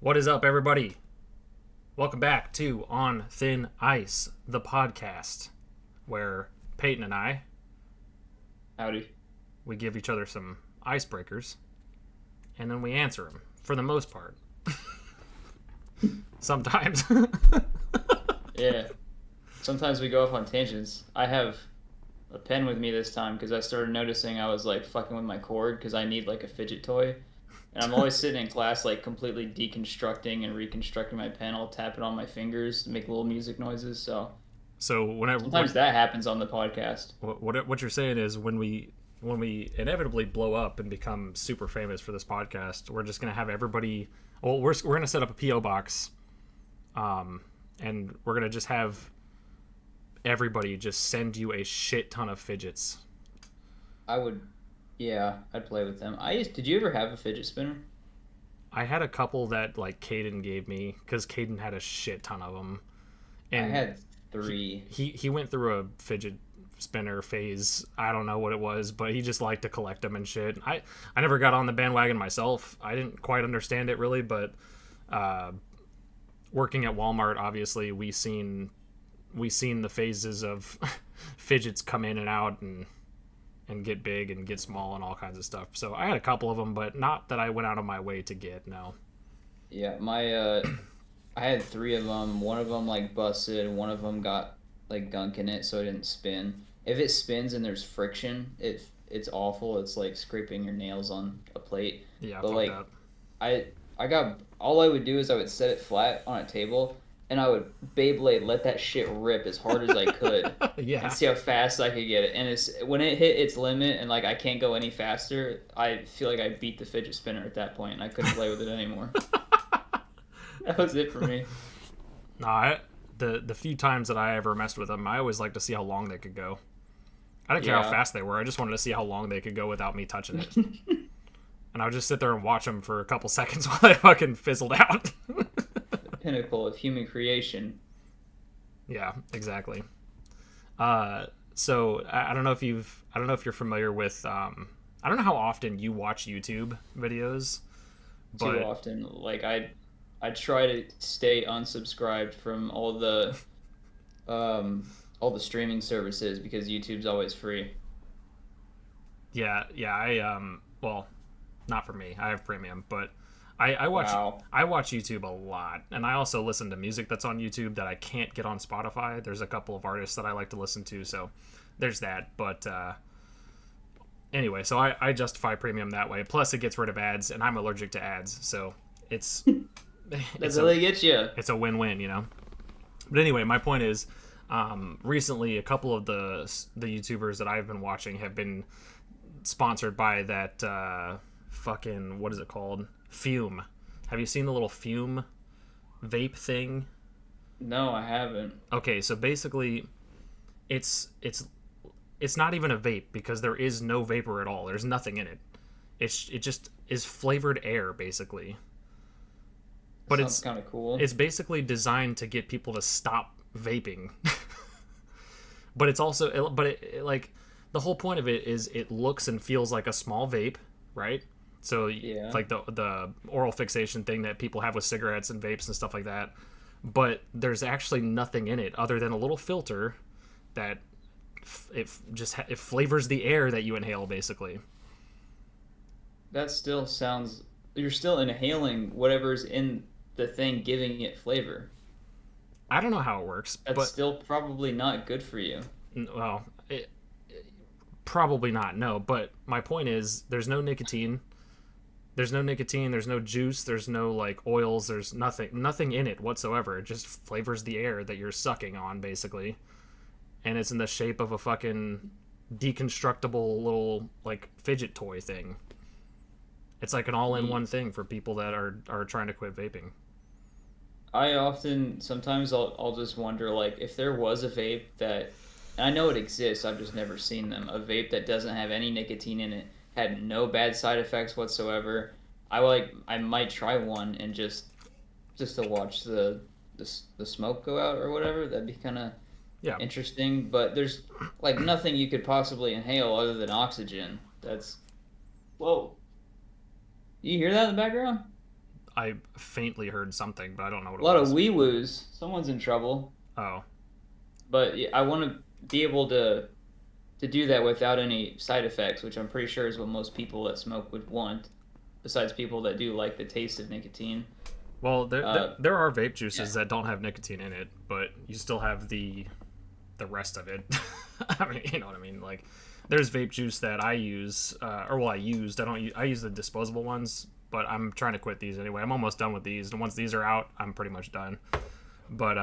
What is up, everybody? Welcome back to On Thin Ice, the podcast, where Peyton and I, Howdy. we give each other some icebreakers, and then we answer them, for the most part. Sometimes. Yeah. Sometimes we go off on tangents. I have a pen with me this time because I started noticing I was like fucking with my cord because I need like a fidget toy. And I'm always sitting in class like completely deconstructing and reconstructing my pen. I'll tap it on my fingers to make little music noises. So So sometimes that happens on the podcast. what you're saying is when we inevitably blow up and become super famous for this podcast, we're just gonna have everybody. Well, we're gonna set up a PO box, and we're gonna just have everybody just send you a shit ton of fidgets. I would, yeah, I'd play with them. Did you ever have a fidget spinner? I had a couple that like Caden gave me because Caden had a shit ton of them, I and had three. he went through a fidget spinner phase. I don't know what it was, but he just liked to collect them and shit. I never got on the bandwagon myself. I didn't quite understand it really, but working at Walmart, obviously we seen the phases of fidgets come in and out and get big and get small and all kinds of stuff. So I had a couple of them, but not that I went out of my way to get. No. Yeah, I had three of them. One of them like busted. One of them got like gunk in it, so it didn't spin. If it spins and there's friction, it's awful. It's like scraping your nails on a plate. Yeah, But fuck like that. I got all I would do is I would set it flat on a table and I would Beyblade let that shit rip as hard as I could Yeah. and see how fast I could get it. And when it hit its limit and like I can't go any faster, I feel like I beat the fidget spinner at that point and I couldn't play with it anymore. That was it for me. Nah, the few times that I ever messed with them, I always liked to see how long they could go. I didn't care how Yeah. fast they were. I just wanted to see how long they could go without me touching it. And I would just sit there and watch them for a couple seconds while they fucking fizzled out. The pinnacle of human creation. Yeah, exactly. So I don't know if you're familiar with. I don't know how often you watch YouTube videos, Too but often. Like I try to stay unsubscribed from all the streaming services because YouTube's always free. yeah, well, not for me. I have premium, but I watch Wow. I watch YouTube a lot, and I also listen to music that's on YouTube that I can't get on Spotify. There's a couple of artists that I like to listen to, so there's that. But anyway, so I justify premium that way. Plus, it gets rid of ads, and I'm allergic to ads, so it's That's how they get you. it's a win-win, you know. But anyway, my point is, recently a couple of the YouTubers that I've been watching have been sponsored by that fucking, what is it called? Fume. Have you seen the little Fume vape thing? No, I haven't. Okay, so basically, it's not even a vape because there is no vapor at all. There's nothing in it. It just is flavored air basically. But Sounds kind of cool. it's basically designed to get people to stop vaping. But it's also like the whole point of it is it looks and feels like a small vape, right? So Yeah. like the oral fixation thing that people have with cigarettes and vapes and stuff like that. But there's actually nothing in it other than a little filter that it flavors the air that you inhale basically. That still sounds. You're still inhaling whatever's in the thing, giving it flavor. I don't know how it works, That's but still probably not good for you. well, probably not. No, but my point is there's no nicotine. There's no nicotine, there's no juice, there's no like oils, there's nothing in it whatsoever. It just flavors the air that you're sucking on basically. And it's in the shape of a fucking deconstructible little like fidget toy thing. It's like an all-in-one thing for people that are trying to quit vaping. Sometimes I'll just wonder, like, if there was a vape that, and I know it exists, I've just never seen them, a vape that doesn't have any nicotine in it, had no bad side effects whatsoever, I might try one and just to watch the smoke go out or whatever. That'd be kind of Yeah. interesting, but there's like nothing you could possibly inhale other than oxygen. That's Whoa. You hear that in the background? I faintly heard something, but I don't know what A it lot of was. wee woos. Someone's in trouble. Oh, But yeah, I want to be able to do that without any side effects, which I'm pretty sure is what most people that smoke would want, besides people that do like the taste of nicotine. well, there, there Uh, there are vape yeah. juices that don't have nicotine in it, but you still have the rest of it. I mean, you know what I mean? Like, there's vape juice that I use, or well, I used. I don't. I use the disposable ones, but I'm trying to quit these anyway. I'm almost done with these, and once these are out, I'm pretty much done. But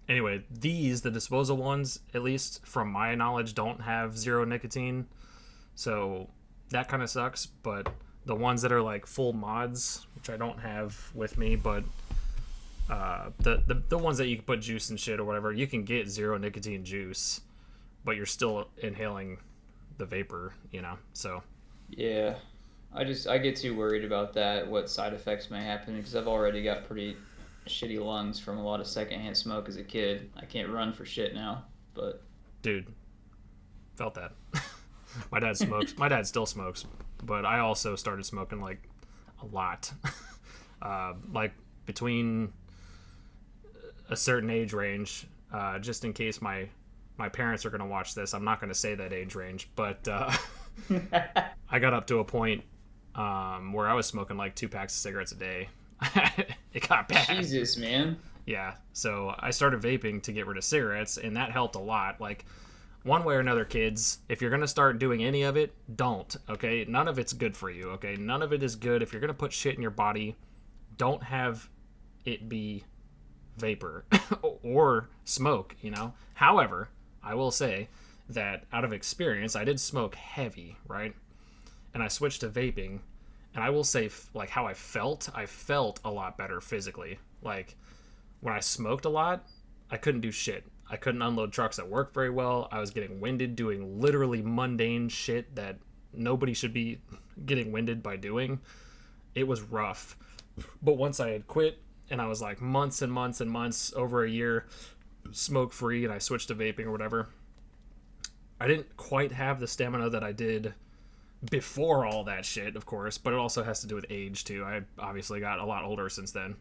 anyway, the disposable ones, at least from my knowledge, don't have zero nicotine, so that kind of sucks. But the ones that are like full mods, which I don't have with me, but the ones that you can put juice and shit or whatever, you can get zero nicotine juice, but you're still inhaling the vapor, you know. So Yeah. I get too worried about that, what side effects may happen, because I've already got pretty shitty lungs from a lot of secondhand smoke as a kid. I can't run for shit now, but dude, felt that. My dad smokes. My dad still smokes, but I also started smoking like a lot. Like between a certain age range, just in case my parents are going to watch this. I'm not going to say that age range, but I got up to a point where I was smoking like 2 packs of cigarettes a day. It got bad. Jesus, man. Yeah, so I started vaping to get rid of cigarettes, and that helped a lot. Like, one way or another, kids, if you're going to start doing any of it, don't, okay? None of it's good for you, okay? None of it is good. If you're going to put shit in your body, don't have it be vapor or smoke, you know? However, I will say that out of experience, I did smoke heavy, right? And I switched to vaping, and I will say, like, how I felt a lot better physically. Like, when I smoked a lot, I couldn't do shit. I couldn't unload trucks at work very well. I was getting winded doing literally mundane shit that nobody should be getting winded by doing. It was rough. But once I had quit and I was like months and months and months, over a year, smoke free, and I switched to vaping or whatever, I didn't quite have the stamina that I did before all that shit, of course, but it also has to do with age too. I obviously got a lot older since then,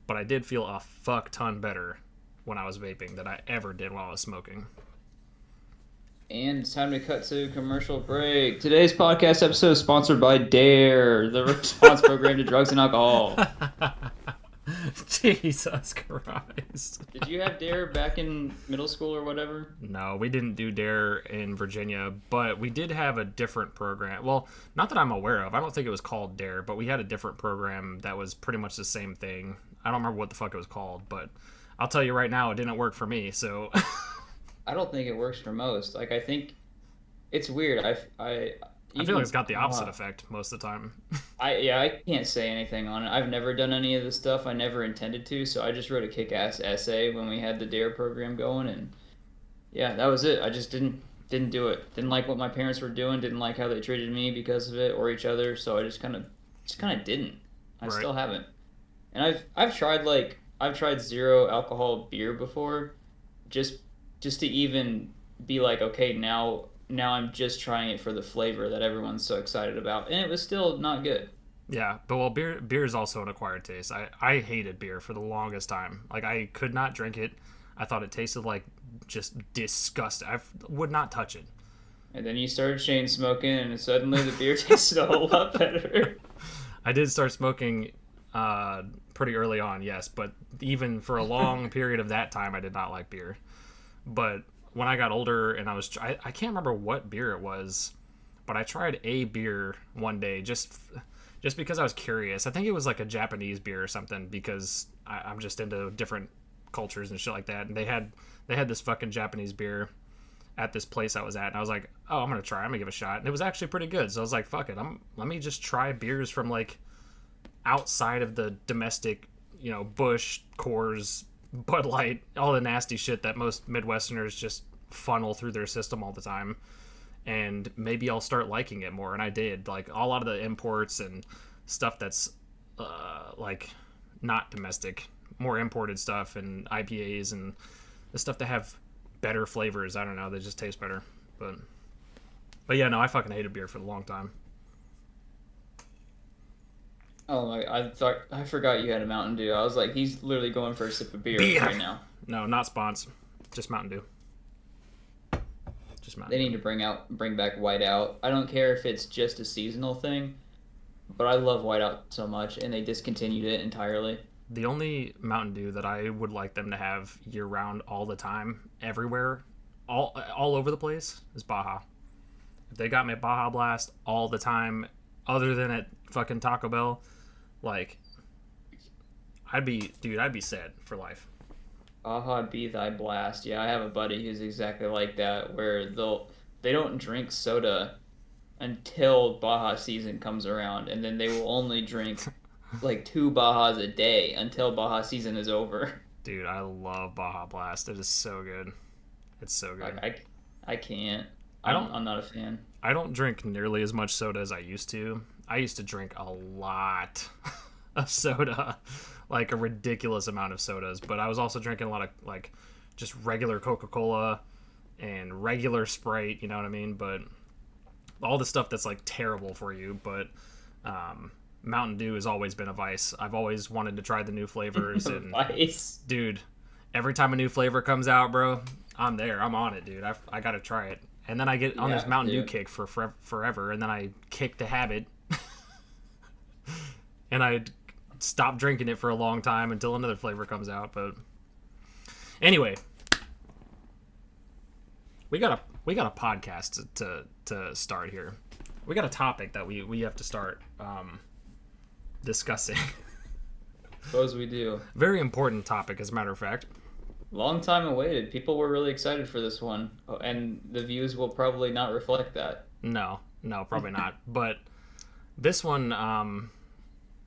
but I did feel a fuck ton better when I was vaping than I ever did while I was smoking. And it's time to cut to commercial break. Today's podcast episode is sponsored by DARE, the response program to drugs and alcohol. Jesus Christ. Did you have DARE back in middle school or whatever? No, we didn't do DARE in Virginia, but we did have a different program. Well, not that I'm aware of. I don't think it was called DARE, but we had a different program that was pretty much the same thing. I don't remember what the fuck it was called, but I'll tell you right now, it didn't work for me, so... I don't think it works for most. Like, I think it's weird. I feel like it's got the opposite effect most of the time. I can't say anything on it. I've never done any of this stuff. I never intended to, so I just wrote a kick-ass essay when we had the DARE program going, and yeah, that was it. I just didn't do it. Didn't like what my parents were doing. Didn't like how they treated me because of it or each other. So I just kind of didn't. I Right. still haven't. And I've tried zero alcohol beer before, just to even be like, okay, now I'm just trying it for the flavor that everyone's so excited about, and it was still not good. Yeah, but well, beer is also an acquired taste. I hated beer for the longest time. Like, I could not drink it. I thought it tasted like just disgusting. Would not touch it. And then you started chain smoking, and suddenly the beer tasted a whole lot better. I did start smoking pretty early on, yes, but even for a long period of that time, I did not like beer. But when I got older and I can't remember what beer it was, but I tried a beer one day just because I was curious. I think it was like a Japanese beer or something, because I'm just into different cultures and shit like that. And they had this fucking Japanese beer at this place I was at, and I was like, oh, I'm gonna give it a shot, and it was actually pretty good. So I was like, fuck it, let me just try beers from like outside of the domestic, you know, Busch, Coors, Bud Light, all the nasty shit that most Midwesterners just funnel through their system all the time, and maybe I'll start liking it more. And I did. Like, a lot of the imports and stuff that's like not domestic, more imported stuff, and IPAs and the stuff that have better flavors. I don't know, they just taste better. But yeah, no, I fucking hated beer for a long time. Oh my! I forgot you had a Mountain Dew. I was like, he's literally going for a sip of beer Beer. right now. No, not spons. Just Mountain Dew. Just They Mountain need Dew. to bring back Whiteout. I don't care if it's just a seasonal thing, but I love Whiteout so much, and they discontinued it entirely. The only Mountain Dew that I would like them to have year round, all the time, everywhere, all over the place, is Baja. If they got me Baja Blast all the time, other than at fucking Taco Bell, like I'd be set for life. Baja be thy blast. Yeah, I have a buddy who's exactly like that, where they don't drink soda until Baja season comes around, and then they will only drink like 2 Bajas a day until Baja season is over. Dude, I love Baja Blast. It is so good. It's so Like good. I can't. I don't I'm not a fan. I don't drink nearly as much soda as I used to. I used to drink a lot of soda, like a ridiculous amount of sodas, but I was also drinking a lot of like just regular Coca-Cola and regular Sprite, you know what I mean? But all the stuff that's like terrible for you, but Mountain Dew has always been a vice. I've always wanted to try the new flavors and Vice. dude, every time a new flavor comes out, bro, I'm there. I'm on it, dude. I got to try it. And then I get on Yeah, this Mountain Dew dude. kick for forever, and then I kick the habit, and I stop drinking it for a long time until another flavor comes out. But anyway, we got a podcast to start here. We got a topic that we have to start discussing. Suppose we do. Very important topic, as a matter of fact. Long time awaited. People were really excited for this one, and the views will probably not reflect that. No, probably not. But this one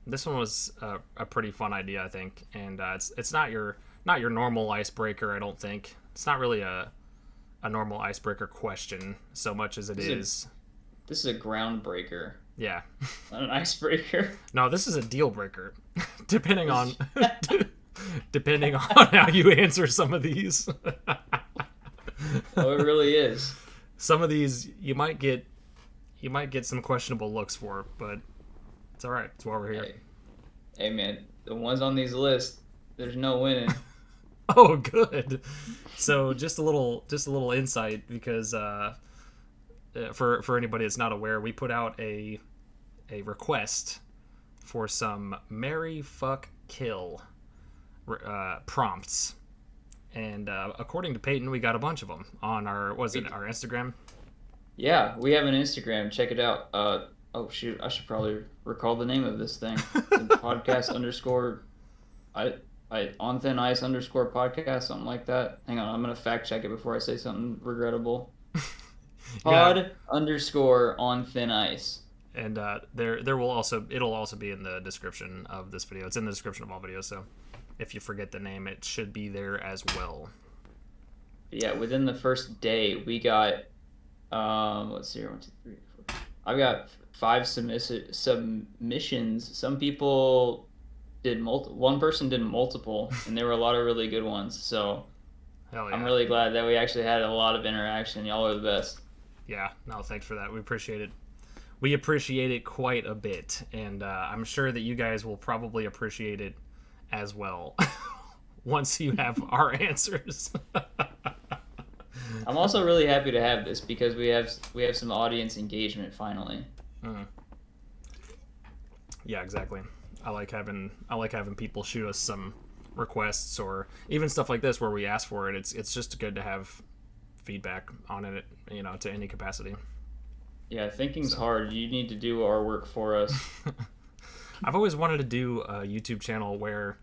was a pretty fun idea, I think, and it's not your normal icebreaker. I don't think it's not really a normal icebreaker question so much as it is. This is a groundbreaker, Yeah. not an icebreaker. No, this is a deal breaker, depending on depending on how you answer some of these. Oh, it really is. Some of these you might get some questionable looks for, but it's all right. It's why we're here. Hey man, the ones on these lists, there's no winning. Oh, good. So just a little insight, because for anybody that's not aware, we put out a request for some marry, fuck, kill prompts, and according to Peyton, we got a bunch of them on our our Instagram. Yeah, we have an Instagram. Check it out. Oh shoot, I should probably recall the name of this thing. Podcast underscore, on thin ice underscore podcast, something like that. Hang on, I'm gonna fact check it before I say something regrettable. Pod underscore on thin ice. And there will also it'll also be in the description of this video. It's in the description of all videos, so if you forget the name, it should be there as well. Yeah, within the first day, we got let's see here, 1, 2, 3, 4. I've got 5 submissions. Some people did one person did multiple, and there were a lot of really good ones. So Hell yeah. I'm really glad that we actually had a lot of interaction. Y'all are the best. Yeah, no, thanks for that. We appreciate it. We appreciate it quite a bit, and I'm sure that you guys will probably appreciate it as well once you have our answers. I'm also really happy to have this because we have some audience engagement finally. Yeah, exactly. I like having people shoot us some requests, or even stuff like this where we ask for it. It's just good to have feedback on it, to any capacity. Yeah, thinking's hard. You need to do our work for us. I've always wanted to do a YouTube channel where,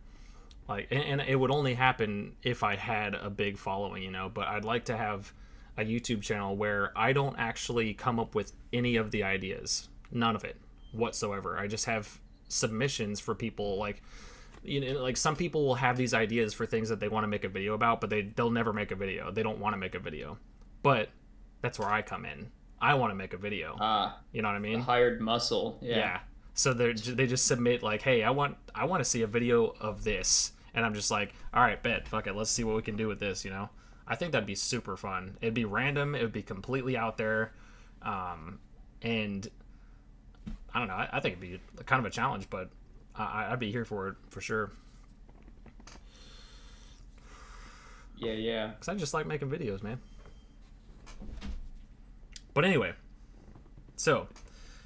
like, and it would only happen if I had a big following, but I'd like to have a YouTube channel where I don't actually come up with any of the ideas, none of it whatsoever. I just have submissions for people, like, like some people will have these ideas for things that they want to make a video about, but they'll never make a video. They don't want to make a video, but that's where I come in. I want to make a video. You know what I mean? The hired muscle. Yeah. So they just submit like, hey, I want to see a video of this, and I'm just like, all right, bet, fuck it, let's see what we can do with this. I think that'd be super fun. It'd be random. It would be completely out there, and I don't know. I think it'd be kind of a challenge, but I'd be here for it for sure. Yeah. Because I just like making videos, man. But anyway, so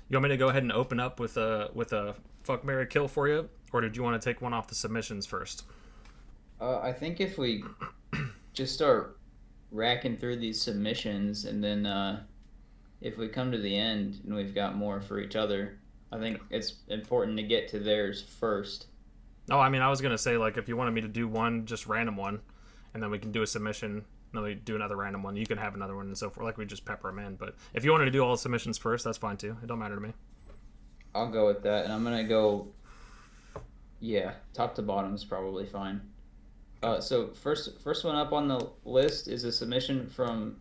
you want me to go ahead and open up with a fuck, marry, kill for you, or did you want to take one off the submissions first? I think if we just start racking through these submissions, and then if we come to the end and we've got more for each other, I think it's important to get to theirs first. Oh, I mean, I was gonna say, like, if you wanted me to do one, just random one, and then we can do a submission, and then we do another random one. You can have another one and so forth. Like, we just pepper them in. But if you wanted to do all the submissions first, that's fine too. It don't matter to me. I'll go with that, and I'm gonna go. Yeah, top to bottom is probably fine. So first one up on the list is a submission from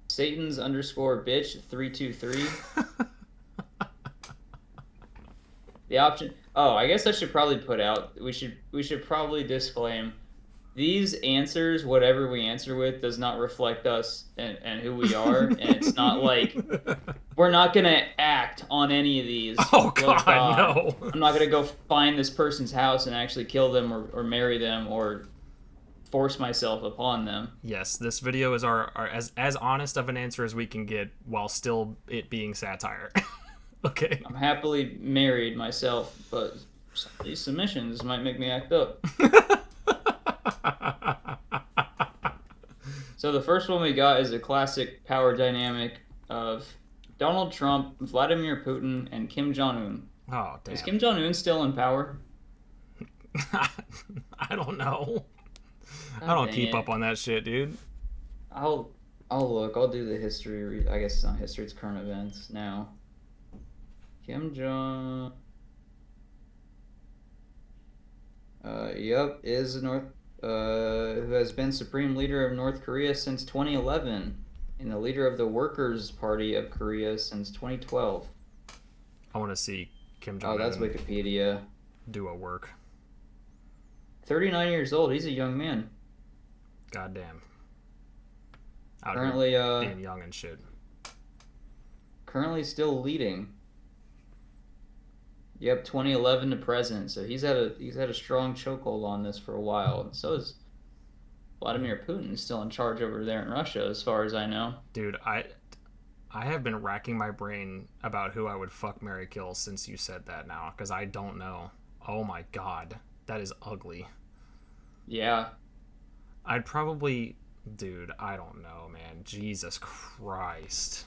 Satan's underscore bitch 323. The option. Oh, I guess I should probably put out. We should probably disclaim these answers. Whatever we answer with does not reflect us and who we are, and it's not like we're not gonna act on any of these. Oh God, no! I'm not gonna go find this person's house and actually kill them or marry them or force myself upon them. Yes, this video is our as honest of an answer as we can get while still it being satire. Okay. I'm happily married myself, but these submissions might make me act up. So the first one we got is a classic power dynamic of Donald Trump, Vladimir Putin, and Kim Jong-un. Oh, damn. Is Kim Jong-un still in power? I don't know. God, I don't keep up on that shit, dude. I'll look. I'll do the history. I guess it's not history. It's current events now. Kim Jong. Is who has been supreme leader of North Korea since 2011 and the leader of the Workers' Party of Korea since 2012. I want to see Kim Jong. Oh, that's Wikipedia. Do a work. 39 years old. He's a young man. Goddamn. Currently, being young and shit. Currently still leading. Yep, 2011 to present. So he's had a strong chokehold on this for a while. And so is Vladimir Putin, still in charge over there in Russia, as far as I know. Dude, I have been racking my brain about who I would fuck, marry, kill since you said that now, because I don't know. Oh my God, that is ugly. Yeah. I'd probably, dude, I don't know, man. Jesus Christ.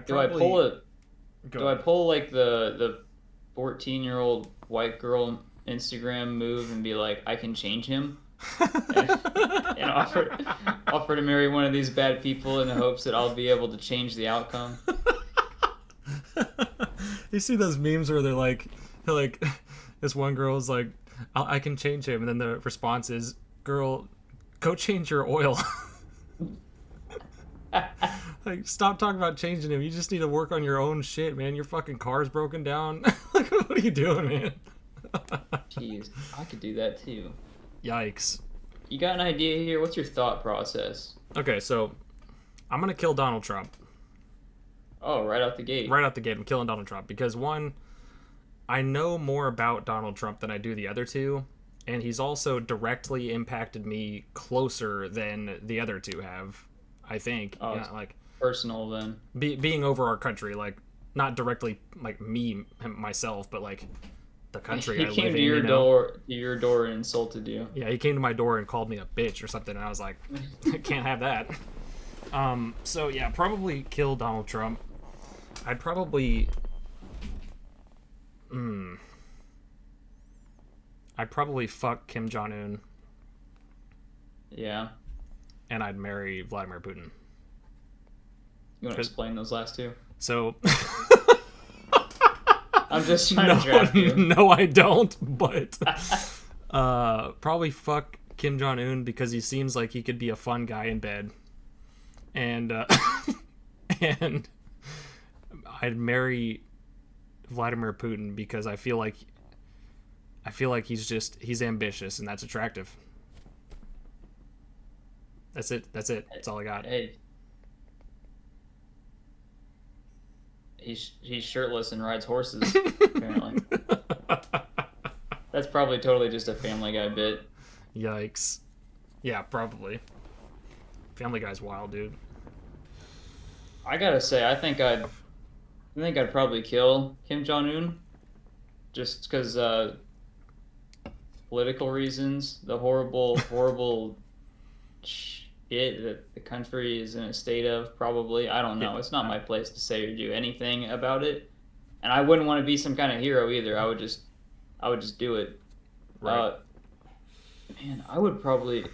Do I pull like the 14-year-old white girl Instagram move and be like, I can change him? and offer to marry one of these bad people in the hopes that I'll be able to change the outcome. You see those memes where they're like this one girl's like, I can change him, and then the response is, girl, go change your oil. Like, stop talking about changing him. You just need to work on your own shit, man. Your fucking car's broken down. Like, what are you doing, man? Jeez, I could do that too. Yikes. You got an idea here? What's your thought process? Okay, so I'm gonna kill Donald Trump. Oh, right out the gate. Right out the gate, I'm killing Donald Trump because, one, I know more about Donald Trump than I do the other two, and he's also directly impacted me closer than the other two have, I think. Oh, yeah, like personal then. Being over our country, like, not directly like me myself, but like the country I live in. He came to your door and insulted you. Yeah, he came to my door and called me a bitch or something, and I was like, I can't have that. So yeah, probably kill Donald Trump. I'd probably fuck Kim Jong-un. Yeah. And I'd marry Vladimir Putin. You want to explain those last two? So I'm just trying to trap you. No, I don't, but probably fuck Kim Jong-un because he seems like he could be a fun guy in bed. And and I'd marry Vladimir Putin because I feel like he's ambitious and that's attractive. That's it. That's all I got. Hey. He's shirtless and rides horses, apparently. That's probably totally just a Family Guy bit. Yikes. Yeah, probably. Family Guy's wild, dude. I gotta say, I think I'd probably kill Kim Jong Un just because political reasons, the horrible shit that the country is in a state of. Probably, I don't Yeah. know. It's not my place to say or do anything about it, and I wouldn't want to be some kind of hero either. I would just do it. Right. Man, I would probably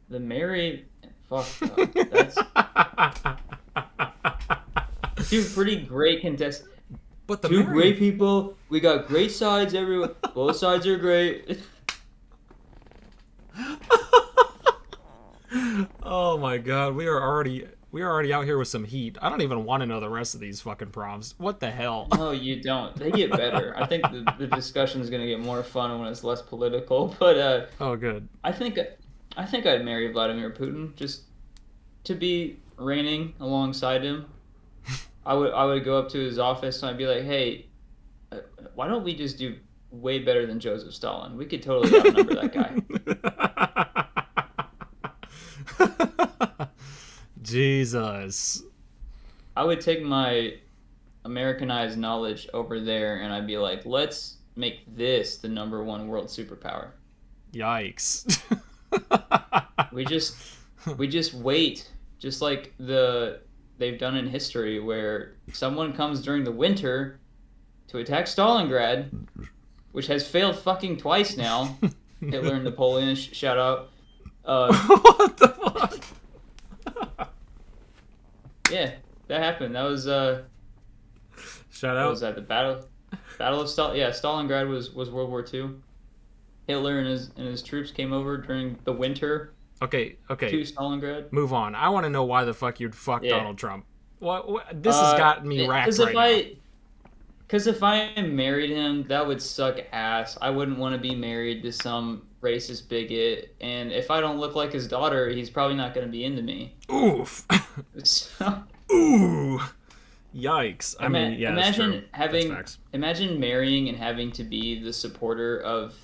the Mary. Fuck, that's two pretty great contestants. But the Two Mary... great people. We got great sides everywhere. Both sides are great. Oh my god, we are already out here with some heat. I don't even want to know the rest of these fucking prompts. What the hell? No, you don't. They get better. I think the discussion is going to get more fun when it's less political. But Oh, good. I think I'd marry Vladimir Putin just to be reigning alongside him. I would go up to his office and I'd be like, hey, why don't we just do way better than Joseph Stalin? We could totally outnumber that guy. Jesus. I would take my Americanized knowledge over there and I'd be like, let's make this the number one world superpower. Yikes. We just wait, just like they've done in history, where someone comes during the winter to attack Stalingrad, which has failed fucking twice now. Hitler and Napoleon, shout out. What the fuck? Yeah, that happened. That was Shout what out. was that? The battle of Stalingrad was World War II. Hitler and his troops came over during the winter Okay. to Stalingrad. Move on. I want to know why the fuck you'd fuck Yeah. Donald Trump. What? This has got me racked right now. Because if I married him, that would suck ass. I wouldn't want to be married to some racist bigot, and if I don't look like his daughter, he's probably not going to be into me. Oof. So, Ooh. Yikes. I mean, yeah, imagine that's facts. imagine marrying and having to be the supporter of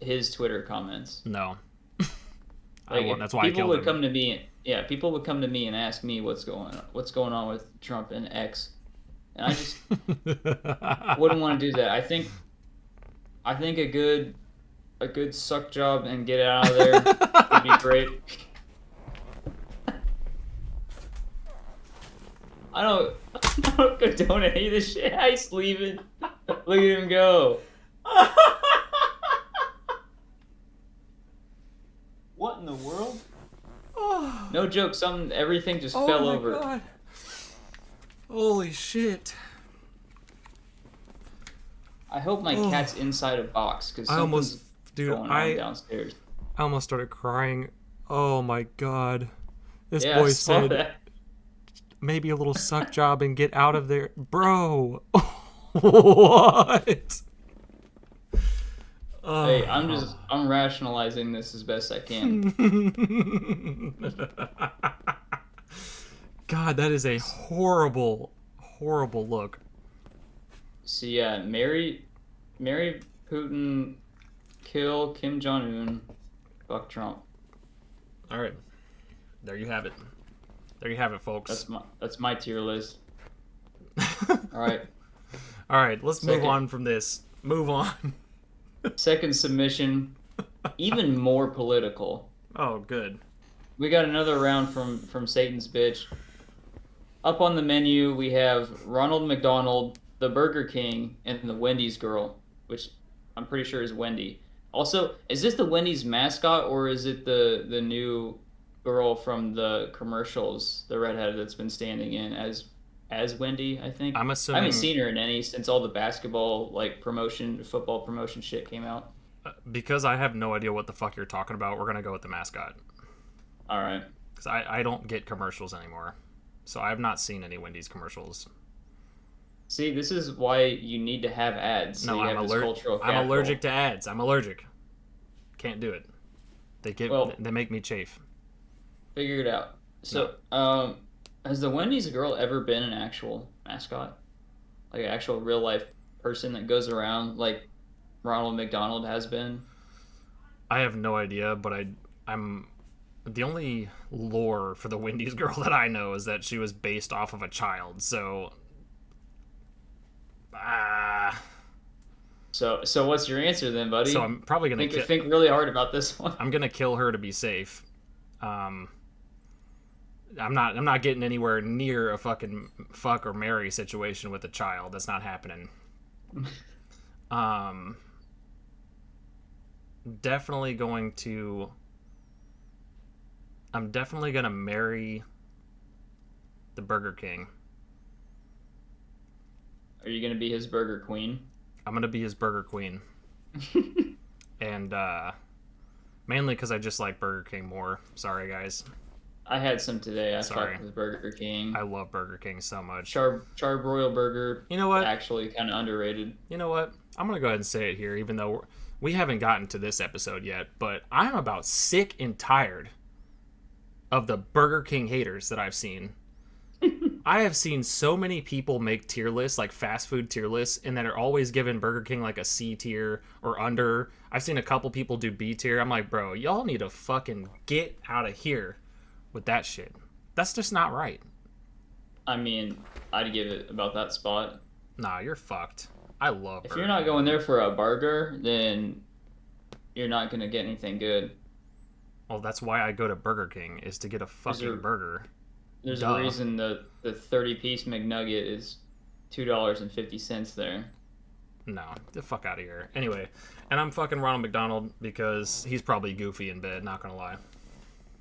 his Twitter comments. No. Like, That's why I killed him. People would come to me and ask me what's going on with Trump and X. And I just wouldn't want to do that. I think a good suck job and get out of there would be great. I don't condone any of this shit. He's leaving. Look at him go. What in the world? No joke. Everything just fell over. God. Holy shit. I hope my cat's inside a box because I almost, dude, going on downstairs. I almost started crying. Oh my god. This Yeah, boy I saw said that. maybe a little suck job and get out of there. Bro. What? Hey, I'm rationalizing this as best I can. God, that is a horrible, horrible look. So yeah, marry Putin, kill Kim Jong Un, fuck Trump. All right, there you have it. There you have it, folks. That's my tier list. All right. All right, let's move on from this. Move on. Second submission, even more political. Oh, good. We got another round from Satan's bitch. Up on the menu, we have Ronald McDonald, the Burger King, and the Wendy's girl, which I'm pretty sure is Wendy. Also, is this the Wendy's mascot or is it the new girl from the commercials, the redhead that's been standing in as Wendy? I think I'm assuming. I haven't seen her in any since all the basketball football promotion shit came out. Because I have no idea what the fuck you're talking about, we're gonna go with the mascot. All right. Because I don't get commercials anymore. So I have not seen any Wendy's commercials. See, this is why you need to have ads. So No, I'm allergic to ads. I'm allergic. Can't do it. They make me chafe. Figure it out. So, has the Wendy's girl ever been an actual mascot? Like an actual real life person that goes around like Ronald McDonald has been? I have no idea, but I'm the only lore for the Wendy's girl that I know is that she was based off of a child. So, uh, So what's your answer then, so buddy? I'm probably gonna Think really hard about this one. I'm gonna kill her to be safe. Um, I'm not getting anywhere near a fucking fuck or marry situation with a child. That's not happening. Um, definitely going to. I'm definitely gonna marry the Burger King. Are you gonna be his burger queen? I'm gonna be his Burger Queen, and mainly because I just like Burger King more. Sorry, guys. I had some today. I Sorry. fucked with Burger King. I love Burger King so much. Charbroil burger. You know what? Actually, kind of underrated. You know what? I'm gonna go ahead and say it here, even though we haven't gotten to this episode yet. But I'm about sick and tired of the Burger King haters that I've seen. I have seen so many people make tier lists, like fast food tier lists, and that are always giving Burger King like a C tier or under. I've seen a couple people do B tier. I'm like, bro, y'all need to fucking get out of here with that shit. That's just not right. I mean, I'd give it about that spot. Nah, you're fucked. I love If you're not going there for a burger, then you're not gonna get anything good. Well, that's why I go to Burger King, is to get a fucking burger. There's Duh. a reason the 30-piece McNugget is $2.50 there. No, the fuck out of here. Anyway, and I'm fucking Ronald McDonald because he's probably goofy in bed, not gonna lie.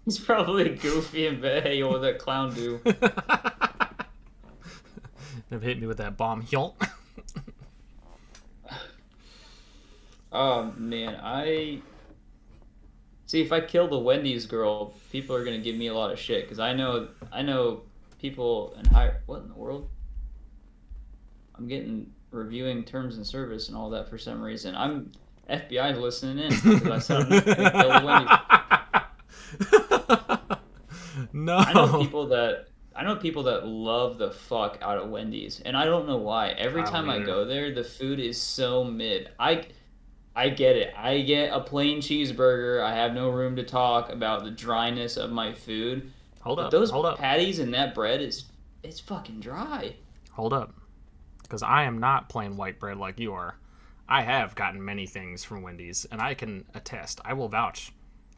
He's probably goofy in bed. Hey, what would that clown do? Never hit me with that bomb. Hyonk. Oh, man. See, if I kill the Wendy's girl, people are gonna give me a lot of shit because I know people in higher. What in the world? I'm getting reviewing terms and service and all that for some reason. FBI's listening in because I said I'm not gonna kill the Wendy's. No. I know people that love the fuck out of Wendy's, and I don't know why. Every time I go there, the food is so mid. I get it. I get a plain cheeseburger. I have no room to talk about the dryness of my food. Hold up. Those patties and that bread it's fucking dry. Hold up. Because I am not plain white bread like you are. I have gotten many things from Wendy's, and I can attest. I will vouch.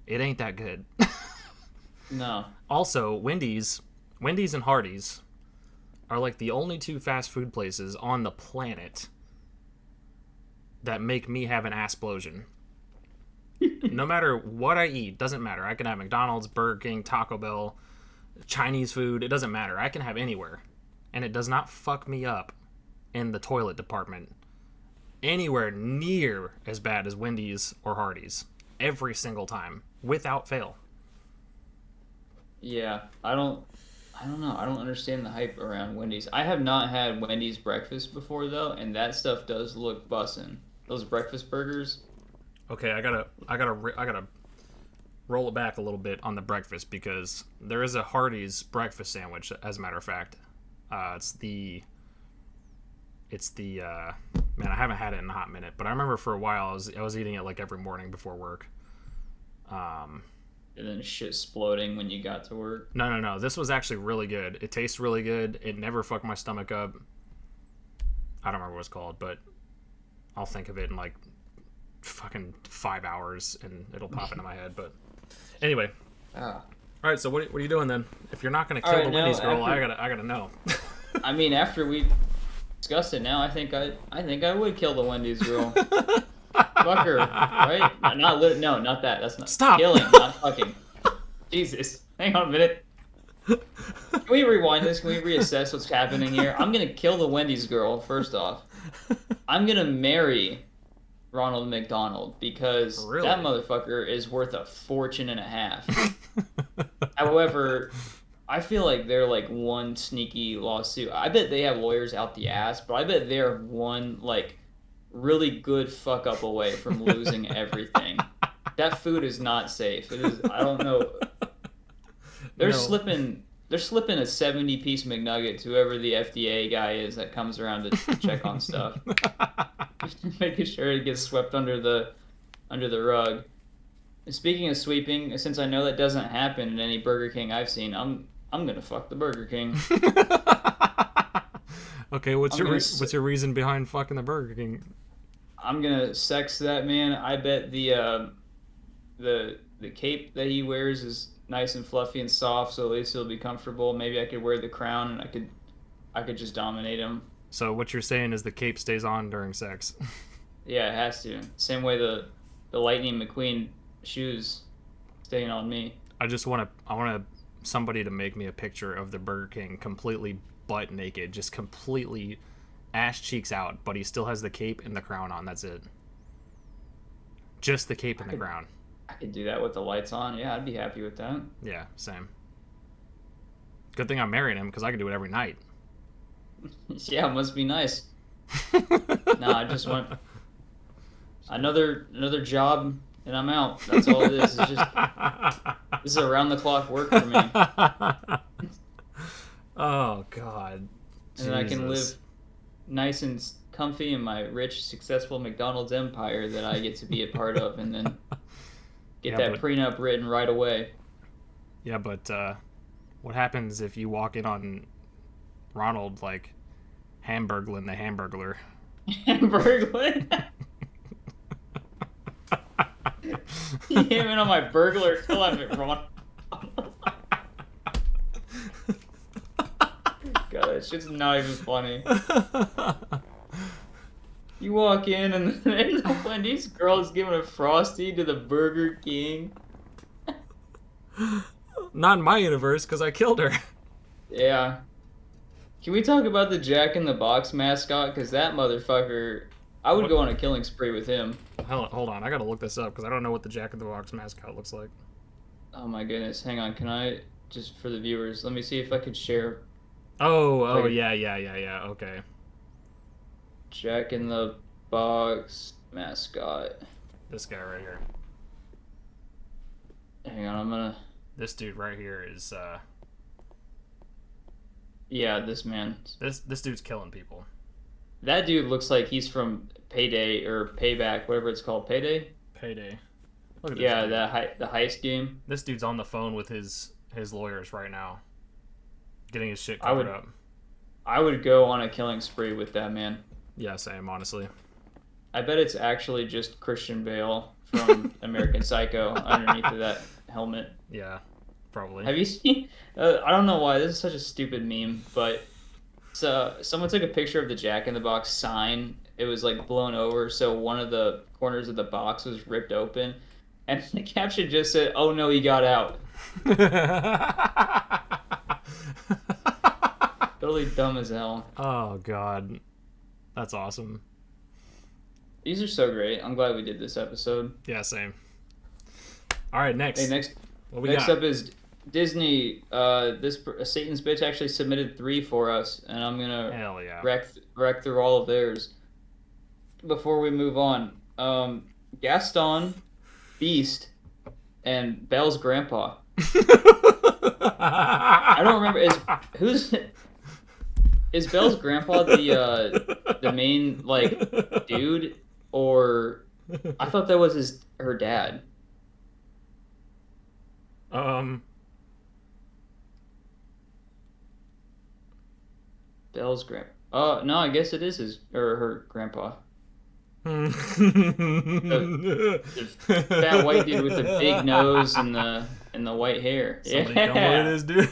It ain't that good. No. Also, Wendy's and Hardee's are like the only two fast food places on the planet that make me have an ass-plosion. No matter what I eat, doesn't matter. I can have McDonald's, Burger King, Taco Bell, Chinese food. It doesn't matter. I can have anywhere. And it does not fuck me up in the toilet department anywhere near as bad as Wendy's or Hardee's. Every single time. Without fail. Yeah. I don't know. I don't understand the hype around Wendy's. I have not had Wendy's breakfast before, though, and that stuff does look bussin'. Those breakfast burgers. Okay, I gotta roll it back a little bit on the breakfast because there is a Hardee's breakfast sandwich. As a matter of fact, it's the man. I haven't had it in a hot minute, but I remember for a while I was eating it like every morning before work. And then shit exploding when you got to work. No. This was actually really good. It tastes really good. It never fucked my stomach up. I don't remember what it's called, but I'll think of it in like fucking 5 hours and it'll pop into my head. But anyway. All right. So what are you doing then? If you're not gonna kill the Wendy's girl, I gotta know. I mean, after we discussed it, now I think I would kill the Wendy's girl. Fuck her, right? Not that. That's not. Stop. Killing, not fucking. Jesus. Hang on a minute. Can we rewind this? Can we reassess what's happening here? I'm gonna kill the Wendy's girl, first off. I'm gonna marry Ronald McDonald because that motherfucker is worth a fortune and a half. However, I feel like they're like one sneaky lawsuit. I bet they have lawyers out the ass, but I bet they're one like really good fuck up away from losing everything. That food is not safe. It is. I don't know. They're slipping they're slipping a 70-piece McNugget to whoever the FDA guy is that comes around to check on stuff, making sure it gets swept under the rug. Speaking of sweeping, since I know that doesn't happen in any Burger King I've seen, I'm gonna fuck the Burger King. Okay, what's your reason behind fucking the Burger King? I'm gonna sex that man. I bet the cape that he wears is nice and fluffy and soft, so at least he'll be comfortable. Maybe I could wear the crown and I could just dominate him. So what you're saying is the cape stays on during sex. Yeah, it has to. Same way the Lightning McQueen shoes staying on me. I want somebody to make me a picture of the Burger King completely butt naked, just completely ass cheeks out, but he still has the cape and the crown on. That's it. Just the cape and the crown. I could do that with the lights on. Yeah, I'd be happy with that. Yeah, same. Good thing I'm marrying him because I can do it every night. Yeah, it must be nice. No, I just want another job and I'm out. That's all it is. It's just this is around the clock work for me. Oh God. And Jesus. then I can live nice and comfy in my rich, successful McDonald's empire that I get to be a part of, and then get that prenup written right away. Yeah, but what happens if you walk in on Ronald like Hamburglin the Hamburglar? Hamburglin? You came in on my burglar till I'm at Ronald. God, that shit's not even funny. You walk in and the Wendy's girl is giving a Frosty to the Burger King. Not in my universe, because I killed her. Yeah. Can we talk about the Jack in the Box mascot? Because that motherfucker, I would go on a killing spree with him. Hold on, I gotta look this up, because I don't know what the Jack in the Box mascot looks like. Oh my goodness, hang on, can I, just for the viewers, let me see if I could share. Yeah, okay. Jack in the Box mascot. This guy right here. Hang on, I'm gonna... This dude right here is, Yeah, this man. This dude's killing people. That dude looks like he's from Payday, or Payback, whatever it's called. Payday? Payday. Look at this Yeah, dude. the heist game. This dude's on the phone with his lawyers right now. Getting his shit covered up. I would go on a killing spree with that man. Yeah, same, honestly. I bet it's actually just Christian Bale from American Psycho underneath of that helmet. Yeah, probably. Have you seen... I don't know why, this is such a stupid meme, but someone took a picture of the Jack in the Box sign. It was like blown over, so one of the corners of the box was ripped open, and the caption just said, "Oh no, he got out." Totally dumb as hell. Oh god, that's awesome. These are so great. I'm glad we did this episode. Yeah, same. All right, next. Hey, next up is Disney. This Satan's bitch actually submitted 3 for us, and I'm gonna hell yeah wreck through all of theirs. Before we move on, Gaston, Beast, and Belle's grandpa. I don't remember. Is Belle's grandpa the main like dude, or I thought that was her dad. Belle's grandpa. No, I guess it is her grandpa. The fat white dude with the big nose and the white hair. Somebody tell me what it is, dude.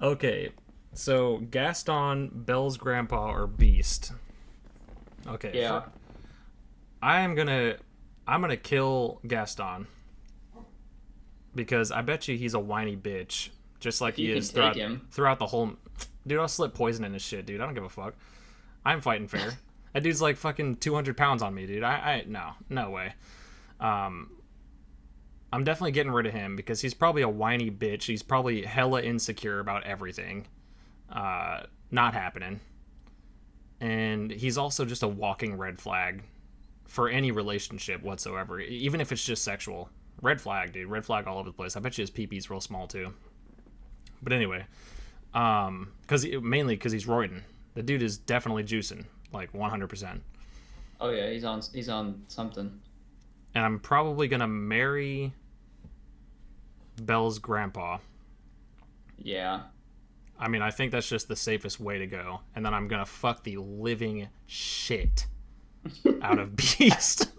Okay, so Gaston, Belle's grandpa, or Beast. Okay. Yeah. I'm gonna kill Gaston because I bet you he's a whiny bitch, just like he is throughout the whole. Dude, I'll slip poison in his shit, dude. I don't give a fuck. I'm fighting fair. That dude's like fucking 200 pounds on me, dude. No way. I'm definitely getting rid of him because he's probably a whiny bitch. He's probably hella insecure about everything. Not happening. And he's also just a walking red flag for any relationship whatsoever, even if it's just sexual. Red flag, dude. Red flag all over the place. I bet you his pee-pee's real small too. But anyway, mainly because he's roiding. The dude is definitely juicing, like 100%. Oh yeah, he's on something. And I'm probably gonna marry Belle's grandpa. Yeah. I mean, I think that's just the safest way to go. And then I'm gonna fuck the living shit out of Beast.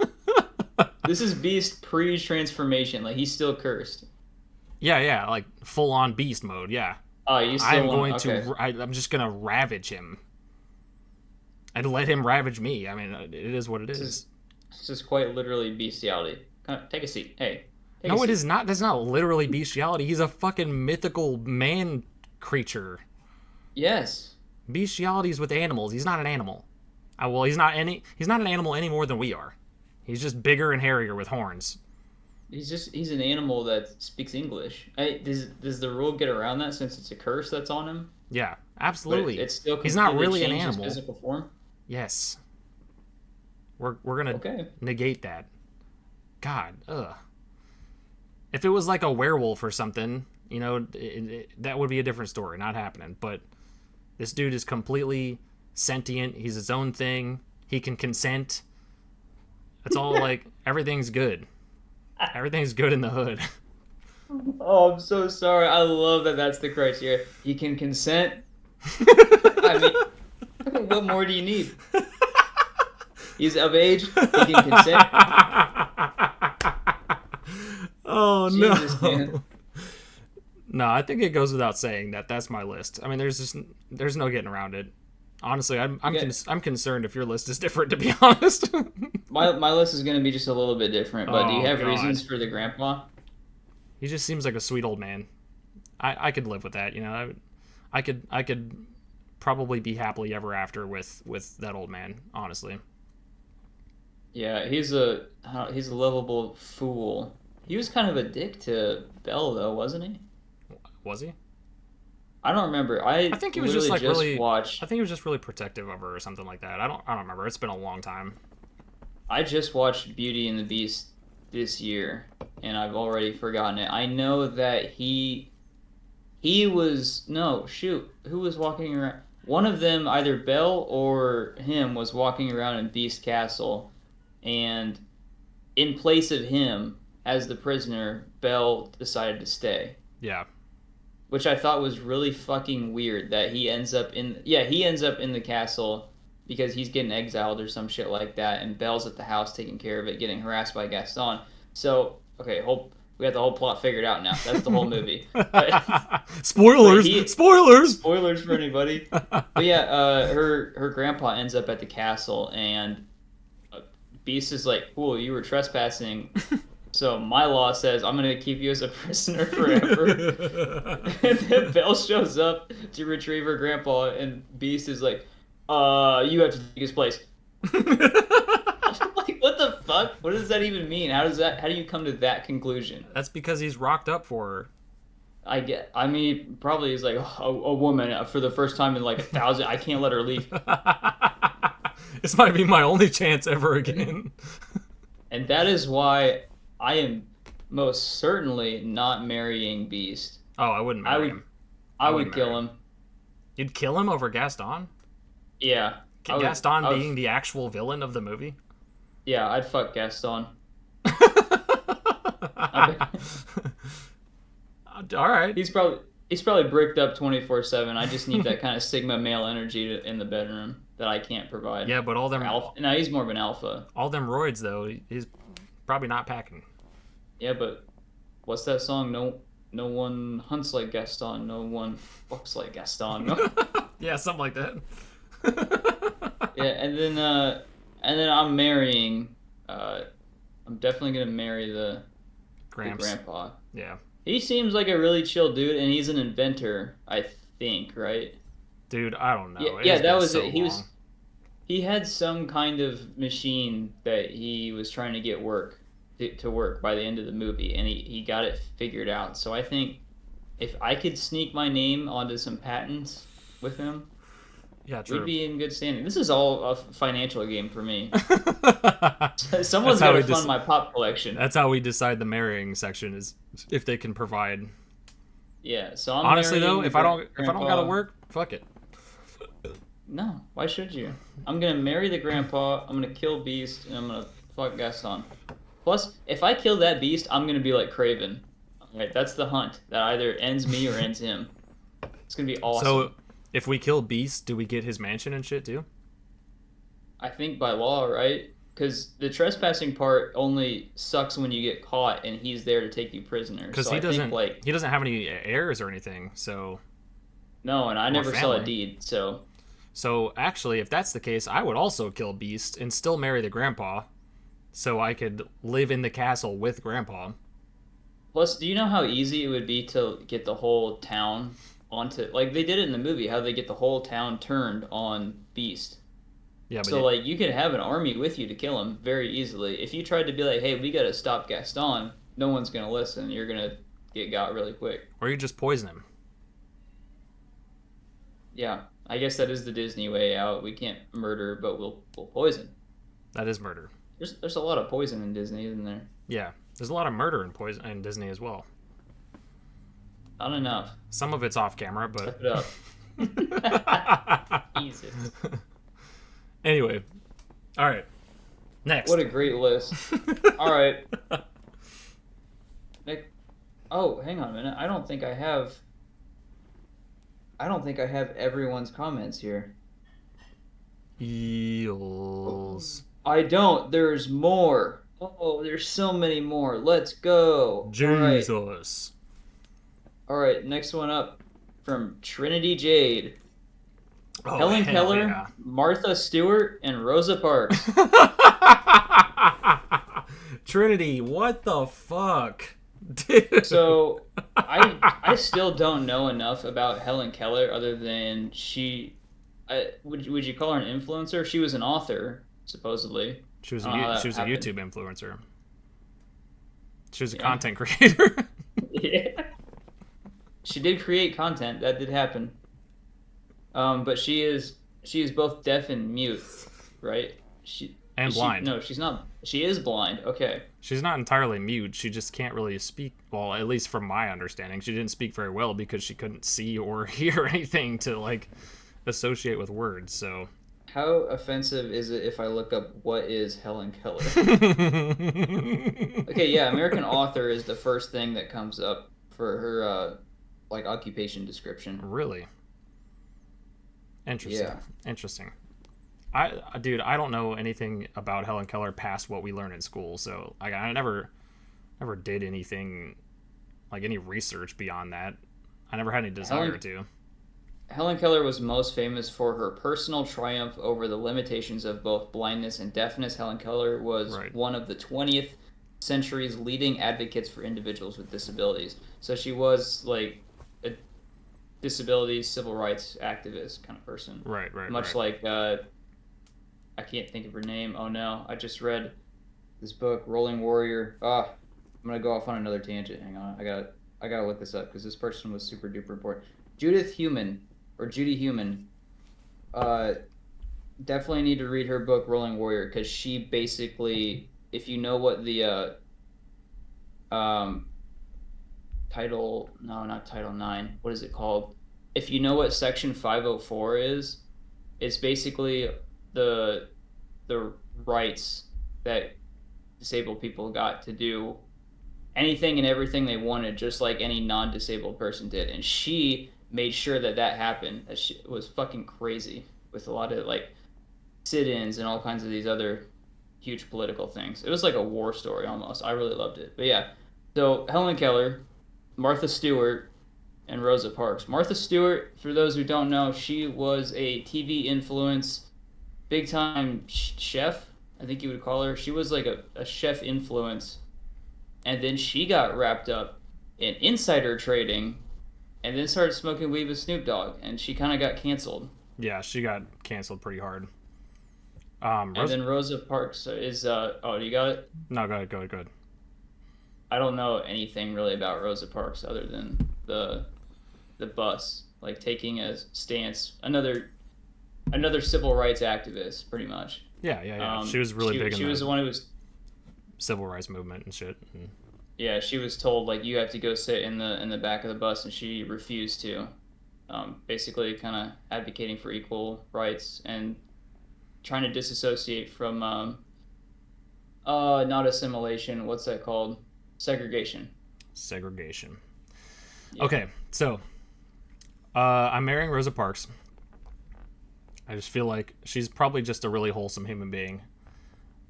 This is Beast pre-transformation. Like, he's still cursed. Yeah, like full-on Beast mode. Yeah. Oh, you still I'm just gonna ravage him. And let him ravage me. I mean, it is what it is. This is quite literally bestiality. Take a seat. Hey. No, it is not. That's not literally bestiality. He's a fucking mythical man creature. Yes. Bestiality is with animals. He's not an animal. Well, he's not an animal any more than we are. He's just bigger and hairier with horns. He's an animal that speaks English. Does the rule get around that since it's a curse that's on him? Yeah, absolutely. But it's still he's not really an animal. His physical form? Yes. We're gonna negate that. God, ugh. If it was like a werewolf or something, you know, that would be a different story. Not happening. But this dude is completely sentient. He's his own thing. He can consent. It's all like everything's good. Everything's good in the hood. Oh, I'm so sorry. I love that. That's the criteria. He can consent. I mean, what more do you need? He's of age. He can consent. Oh, Jesus, no. Man. No, I think it goes without saying that that's my list. I mean, there's no getting around it. Honestly, I'm concerned if your list is different, to be honest. My list is going to be just a little bit different, but do you have reasons for the grandpa? He just seems like a sweet old man. I could live with that, you know. I could probably be happily ever after with that old man, honestly. Yeah, he's a lovable fool. He was kind of a dick to Belle, though, wasn't he? Was he? I don't remember. I think he was just really watched. I think he was just really protective of her or something like that. I don't remember. It's been a long time. I just watched Beauty and the Beast this year, and I've already forgotten it. I know that he was who was walking around? One of them, either Belle or him, was walking around in Beast Castle, and in place of him as the prisoner, Belle decided to stay. Yeah. Which I thought was really fucking weird that he ends up in the castle because he's getting exiled or some shit like that, and Belle's at the house taking care of it, getting harassed by Gaston. So, okay, we got the whole plot figured out now. That's the whole movie. Spoilers! Spoilers for anybody. But yeah, her grandpa ends up at the castle, and Beast is like, cool, you were trespassing. So my law says I'm going to keep you as a prisoner forever. And then Belle shows up to retrieve her grandpa, and Beast is like, you have to take his place. I'm like, what the fuck? What does that even mean? How do you come to that conclusion? That's because he's rocked up for her. I mean, probably he's like, a woman for the first time in like 1,000. I can't let her leave. This might be my only chance ever again. And that is why I am most certainly not marrying Beast. Oh, I wouldn't marry him. I would kill him. You'd kill him over Gaston? Yeah. Gaston being the actual villain of the movie? Yeah, I'd fuck Gaston. All right. He's probably bricked up 24/7. I just need that kind of Sigma male energy in the bedroom that I can't provide. Yeah, but all them now he's more of an alpha. All them roids though, he's probably not packing. Yeah, but what's that song? No one hunts like Gaston. No one fucks like Gaston. No? Yeah, something like that. Yeah, and then I'm marrying. I'm definitely gonna marry the grandpa. Yeah. He seems like a really chill dude, and he's an inventor, I think, right? Dude, I don't know. Yeah, that was it. He had some kind of machine that he was trying to get to work by the end of the movie, and he got it figured out. So I think if I could sneak my name onto some patents with him, Yeah, We'd true. be in good standing. This is all a financial game for me. That's Someone's got how to we fund just. my pop collection. That's how we decide the marrying section is if they can provide. Yeah, so I'm Honestly, though, marrying the if I don't gotta grandpa. work, fuck it. No, why should you? I'm gonna marry the grandpa. I'm gonna kill Beast, and I'm gonna fuck Gaston. Plus, if I kill that Beast, I'm gonna be like Craven. All right, that's the hunt that either ends me or ends him. It's gonna be So, awesome. if we kill Beast, do we get his mansion and shit too? I think by law, right? Because the trespassing part only sucks when you get caught and he's there to take you prisoner. Because So I think like he doesn't have any heirs or anything, so no, and I or never saw a family. deed. So So actually, if that's the case, I would also kill Beast and still marry the grandpa, so I could live in the castle with grandpa. plus, do you know how easy it would be to get the whole town onto like they did it in the movie? How they get the whole town turned on Beast. Yeah, but So like you could have an army with you to kill him very easily. If you tried to be like, "Hey, we got to stop Gaston," no one's gonna listen. You're gonna get got really quick. or you just poison him. Yeah, I guess that is the Disney way out. We can't murder, but we'll poison. That is murder. There's a lot of poison in Disney, isn't there? Yeah, there's a lot of murder in poison in Disney as well. Not enough. Some of it's off camera, but Step it up. Jesus. anyway. All right. What Next. a great list. All right. Nick. Oh, hang on a minute. I don't think I have everyone's comments here. Eels. I don't. There's more. Oh, there's so many more. Let's go. All right. Jesus. All right. Next one up from Trinity Jade. Oh Helen hell Keller, yeah. Martha Stewart, and Rosa Parks. Trinity, what the fuck? Dude. So I still don't know enough about Helen Keller other than would you call her an influencer? She was an author supposedly. I don't know how She that was a happened. YouTube influencer. She was a Yeah, content creator. yeah. She did create content. That did happen. But she is both deaf and mute, right? She and is she blind. no, she's not. She is blind. Okay. She's not entirely mute. She just can't really speak. Well, at least from my understanding, she didn't speak very well because she couldn't see or hear anything to like associate with words. So How offensive is it if I look up what is Helen Keller? Okay, yeah, American author is the first thing that comes up for her like occupation description. really interesting. Yeah. Interesting. I don't know anything about Helen Keller past what we learned in school. So I never did anything like any research beyond that. I never had any desire Helen to. Helen Keller was most famous for her personal triumph over the limitations of both blindness and deafness. Helen Keller was Right. one of the 20th century's leading advocates for individuals with disabilities. So she was like a disability civil rights activist kind of person. Right. Right. Much Right. like I can't think of her name. Oh no, I just read this book, Rolling Warrior. Ah, I'm gonna go off on another tangent. Hang on, I gotta look this up because this person was super duper important. Judith Human or Judy Human. Uh, Definitely need to read her book, Rolling Warrior, because she basically, if you know what the um title, no, not Title 9. What is it called? If you know what Section 504 is, it's basically the the rights that disabled people got to do anything and everything they wanted, just like any non-disabled person did. And she made sure that that happened. That shit was fucking crazy with a lot of like sit-ins and all kinds of these other huge political things. It was like a war story almost. I really loved it. But yeah, so Helen Keller, Martha Stewart, and Rosa Parks. Martha Stewart, for those who don't know, she was a TV influence, big time chef. I think you would call her. She was like a chef influence, and then she got wrapped up in insider trading, and then started smoking weed with Snoop Dogg, and she kind of got canceled. Yeah, she got canceled pretty hard. And then Rosa Parks is oh, you got it. No, go ahead, go ahead, go ahead. I don't know anything really about Rosa Parks other than the bus, like taking a stance. Another another civil rights activist, pretty much. Yeah. She was really big in she was the the one who was civil rights movement and shit. And yeah, she was told like you have to go sit in the back of the bus, and she refused to. Basically, kind of advocating for equal rights and trying to disassociate from not assimilation. What's that called? Segregation. Segregation. Yeah. Okay, so I'm marrying Rosa Parks. I just feel like she's probably just a really wholesome human being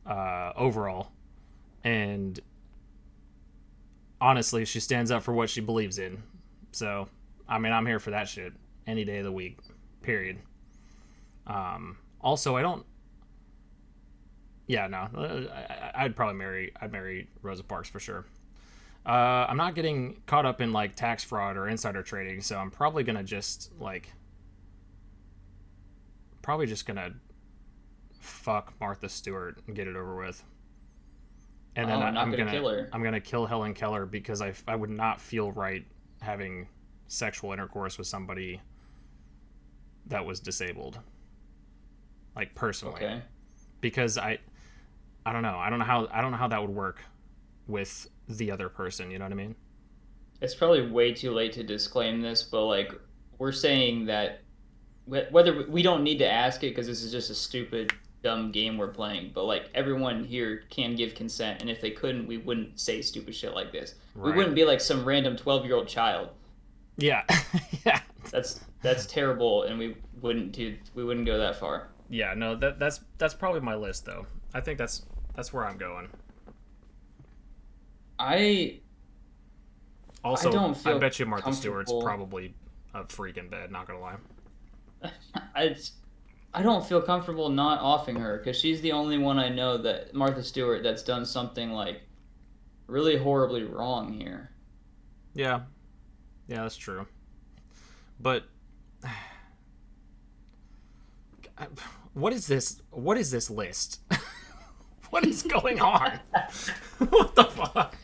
overall. And honestly, she stands up for what she believes in. So, I mean, I'm here for that shit any day of the week, period. Also, I don't. Yeah, no, I'd marry Rosa Parks for sure. I'm not getting caught up in like tax fraud or insider trading, so I'm probably gonna just fuck Martha Stewart and get it over with. And then Oh, not gonna kill her. I'm gonna kill Helen Keller because I would not feel right having sexual intercourse with somebody that was disabled, like personally. Okay. Because I don't know. I don't know how that would work with the other person, you know what I mean? It's probably way too late to disclaim this, but like we're saying that whether we don't need to ask it because this is just a stupid dumb game we're playing, but like everyone here can give consent, and if they couldn't, we wouldn't say stupid shit like this. Right. We wouldn't be like some random 12-year-old child. Yeah. Yeah. That's terrible, and we wouldn't go that far. Yeah, no, that's probably my list though. I think that's where I'm going. I Also, don't feel I bet you Martha Stewart's comfortable. probably a freak in bed, not gonna lie. I don't feel comfortable not offing her because she's the only one I know that Martha Stewart that's done something like really horribly wrong here. Yeah. Yeah, that's true. But what is this list? What is going on? What the fuck?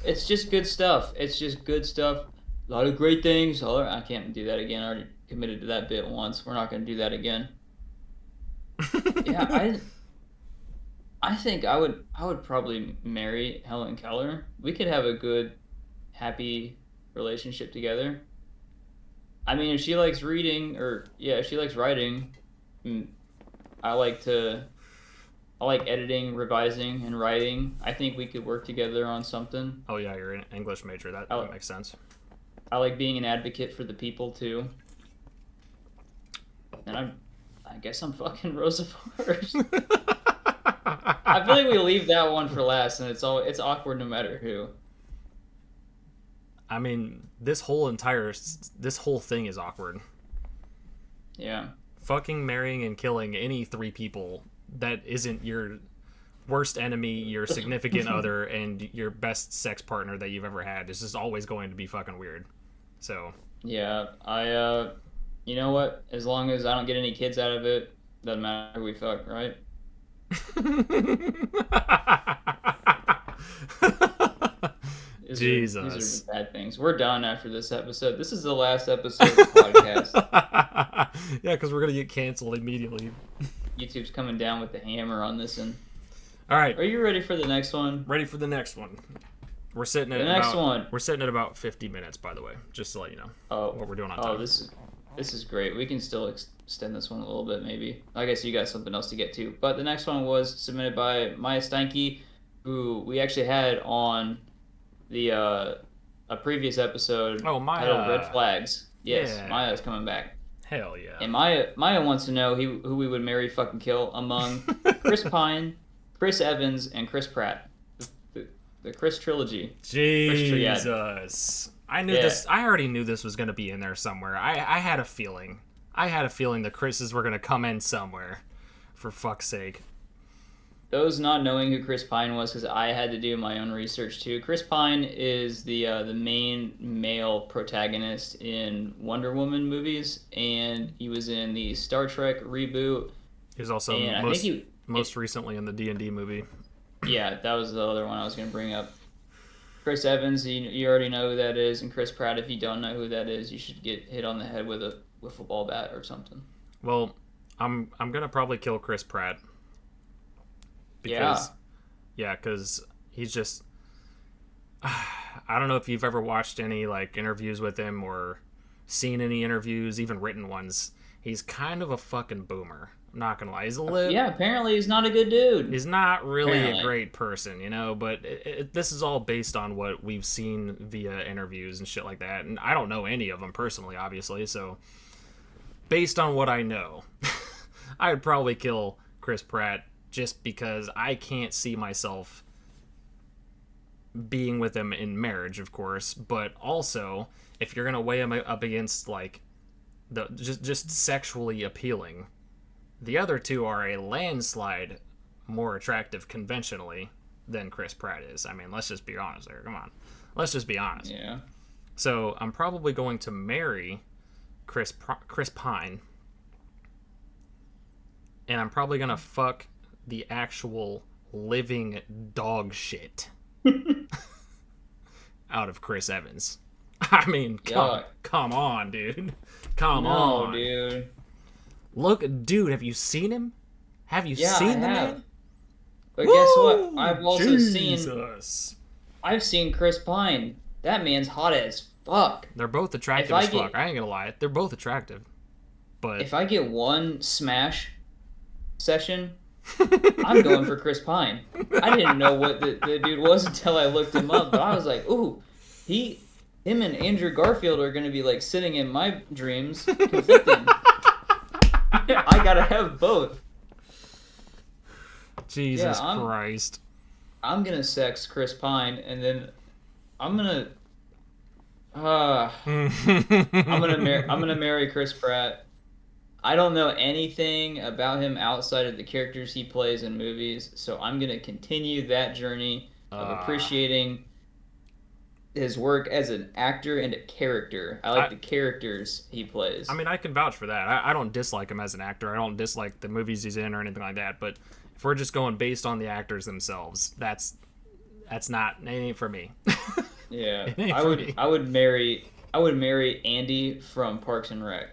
It's just good stuff. It's just good stuff. A lot of great things. I can't do that again. I already committed to that bit once. We're not going to do that again. Yeah, I think I would probably marry Helen Keller. We could have a good, happy relationship together. I mean, if she likes reading, or yeah, if she likes writing, I like to. I like editing, revising, and writing. I think we could work together on something. Oh yeah, you're an English major. That makes sense. I like being an advocate for the people too. And I guess I'm fucking Rosa Parks. I feel like we leave that one for last, and it's awkward no matter who. I mean, this whole thing is awkward. Yeah. Fucking marrying and killing any three people that isn't your worst enemy, your significant other, and your best sex partner that you've ever had is just always going to be fucking weird. So. Yeah, you know what? As long as I don't get any kids out of it, doesn't matter who we fuck, right? Jesus. These are bad things. We're done after this episode. This is the last episode of the podcast. Yeah, because we're going to get canceled immediately. YouTube's coming down with the hammer on this one. All right. Are you ready for the next one? Ready for the next one. We're sitting at We're sitting at about 50 minutes, by the way, just to let you know what we're doing on time. Oh, this is great. We can still extend this one a little bit, maybe. I guess you got something else to get to. But the next one was submitted by Maya Steinke, who we actually had on the a previous episode. Oh, Maya. Titled Red Flags. Yes, yeah. Maya's coming back. Hell yeah. And Maya wants to know who we would marry, fucking kill among Chris Pine, Chris Evans, and Chris Pratt. The Chris trilogy. Jesus. I knew this. I already knew this was going to be in there somewhere. I had a feeling. The Chris's were going to come in somewhere. For fuck's sake. Those not knowing who Chris Pine was, because I had to do my own research too. Chris Pine is the main male protagonist in Wonder Woman movies, and he was in the Star Trek reboot. He was also most recently in the D&D movie. Yeah, that was the other one I was going to bring up. Chris Evans, you already know who that is, and Chris Pratt, if you don't know who that is, you should get hit on the head with a wiffle ball bat or something. Well, I'm gonna probably kill Chris Pratt Yeah. because because he's just I don't know if you've ever watched any like interviews with him or seen any interviews, even written ones. He's kind of a fucking boomer. I'm not gonna lie. Yeah, apparently he's not a good dude. He's not really a Apparently. great person, but this is all based on what we've seen via interviews and shit like that. And I don't know any of them personally, obviously. So, based on what I know, I would probably kill Chris Pratt just because I can't see myself being with him in marriage, of course. But also, if you're gonna weigh him up against like the just sexually appealing, the other two are a landslide more attractive conventionally than Chris Pratt is. I mean, let's just be honest there. Come on. Let's just be honest. Yeah. So I'm probably going to marry Chris Pine, and I'm probably going to fuck the actual living dog shit out of Chris Evans. I mean, come on, dude. Come on. Dude. Look, dude, have you seen him? Have you seen the man? But guess what? I've also Jesus. I've seen Chris Pine. That man's hot as fuck. They're both attractive as fuck. I ain't gonna lie. They're both attractive. But if I get one smash session, I'm going for Chris Pine. I didn't know what the dude was until I looked him up, but I was like, ooh, him and Andrew Garfield are gonna be like sitting in my dreams, conflicting. I gotta have both. Jesus Christ. I'm gonna sex Chris Pine, and then I'm gonna I'm gonna marry Chris Pratt. I don't know anything about him outside of the characters he plays in movies, so I'm gonna continue that journey of appreciating his work as an actor and a character. I like the characters he plays. I mean, I can vouch for that. I don't dislike him as an actor. I don't dislike the movies he's in or anything like that. But if we're just going based on the actors themselves, that's not, it ain't for me. Yeah, I would marry Andy from Parks and Rec.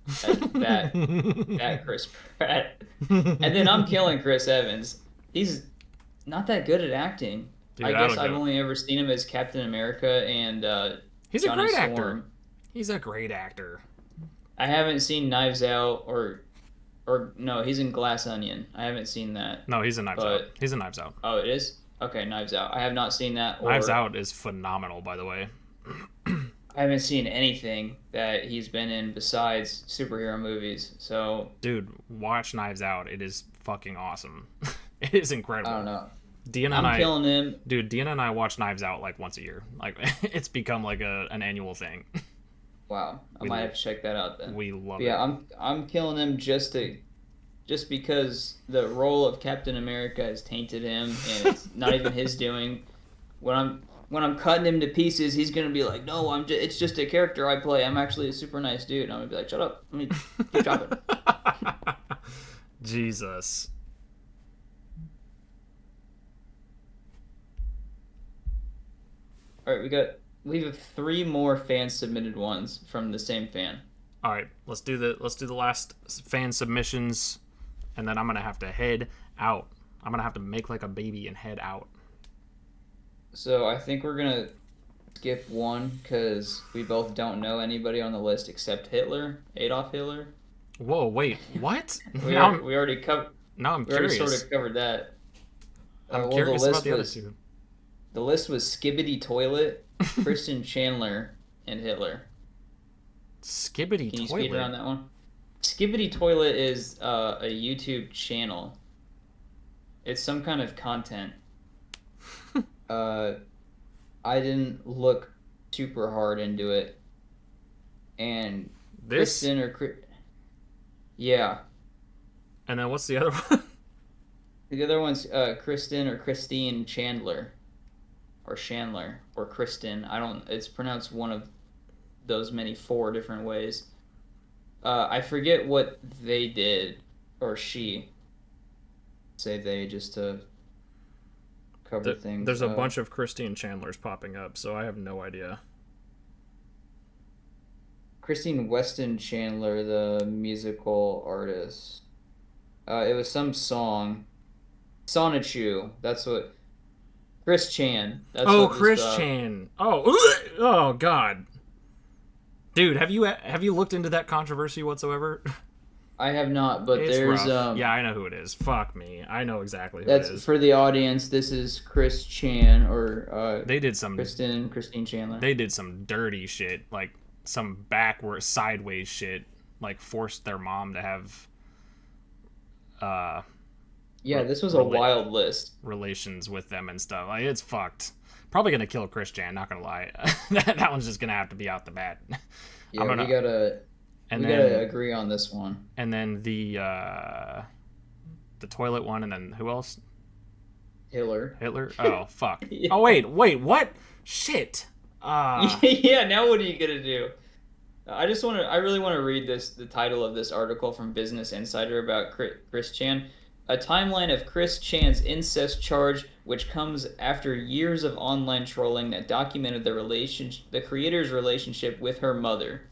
That Chris Pratt, and then I'm killing Chris Evans. He's not that good at acting. Dude, I guess I've only ever seen him as Captain America and he's Johnny a great Storm. actor. He's a great actor. I haven't seen Knives Out or no, he's in Glass Onion. I haven't seen that. No, he's in Knives Out. He's in Knives Out. Oh, it is? Okay, Knives Out. I have not seen that. Knives Out is phenomenal, by the way. I haven't seen anything that he's been in besides superhero movies. So, dude, watch Knives Out. It is fucking awesome. It is incredible. I don't know. I'm killing him. Dude, Deanna and I watch Knives Out like once a year. Like it's become like an annual thing. Wow, I might have to check that out then. We love it. Yeah, I'm killing him just because the role of Captain America has tainted him, and it's not even his doing. When I'm cutting him to pieces, he's gonna be like, "No, it's just a character I play. I'm actually a super nice dude." And I'm gonna be like, "Shut up! Let me keep chopping." Jesus. All right, we have 3 more fan submitted ones from the same fan. All right, let's do the last fan submissions, and then I'm gonna have to head out. I'm gonna have to make like a baby and head out. So I think we're gonna skip one because we both don't know anybody on the list except Adolf Hitler. Whoa, wait, what? we already covered. Now I'm curious. We already sort of covered that. I'm curious about the other two. The list was Skibbity Toilet, Kristen Chandler, and Hitler. Skibbity Toilet? Can you speed around that one? Skibbity Toilet is a YouTube channel. It's some kind of content. I didn't look super hard into it. And Kristen yeah. And then what's the other one? The other one's Kristen or Christine Chandler. Or Chandler. Or Kristen. It's pronounced one of those 4 different ways. I forget what they did. Or she. Say they just to cover things. There's a bunch of Christine Chandlers popping up, so I have no idea. Christine Weston Chandler, the musical artist. It was some song. Sonichu. That's what. Chris Chan. That's Oh, what this. Chris Chan. Oh, oh God, dude, have you looked into that controversy whatsoever? I have not, but It's there's rough. Yeah, I know who it is. Fuck me, I know exactly who it That's is. for the audience. This is Chris Chan or They did some. Christine Chandler. They did some dirty shit, like some backward, sideways shit, like forced their mom to have uh Yeah, this was a rela- wild list. relations with them and stuff. Like it's fucked. Probably gonna kill Chris Chan. Not gonna lie, that one's just gonna have to be out the bat. Yeah, I'm gonna we gotta agree on this one. and then the toilet one, and then who else? Hitler. Hitler. Oh fuck. Yeah. Oh wait, what? Shit. Yeah. Now what are you gonna do? I really want to read the title of this article from Business Insider about Chris Chan. A timeline of Chris Chan's incest charge, which comes after years of online trolling that documented the creator's relationship with her mother.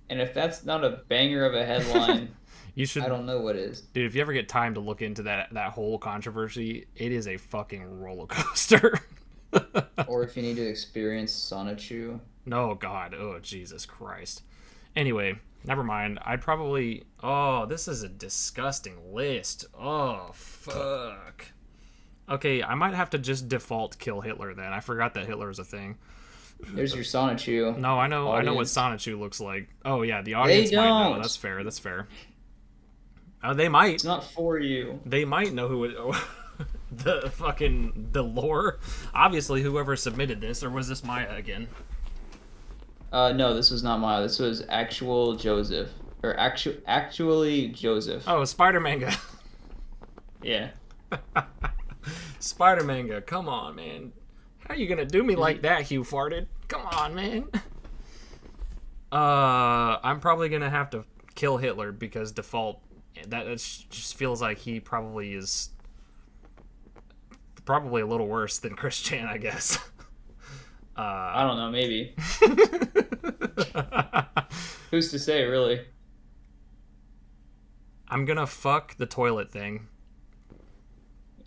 And if that's not a banger of a headline, You should. I don't know what is. Dude, if you ever get time to look into that whole controversy, it is a fucking roller coaster. Or if you need to experience Sonichu. No, God. Oh, Jesus Christ. Anyway, never mind. I'd probably. Oh, this is a disgusting list. Oh, fuck. Okay, I might have to just default kill Hitler then. I forgot that Hitler is a thing. There's your Sonichu. No, I know what audience. Sonichu looks like. Oh, yeah, the audience might know. don't. That's fair. They might. It's not for you. They might know who it. The lore. Obviously, whoever submitted this, or was this Maya again? No, this was not Maya. This was actual Joseph. Or actually Joseph. Oh, Spider Manga. Yeah. Spider Manga. Come on, man. How are you gonna do me like that, Hugh Farted? Come on, man. I'm probably gonna have to kill Hitler because default. That just feels like he probably is probably a little worse than Chris Chan, I guess. I don't know, maybe. Who's to say, really? I'm gonna fuck the toilet thing.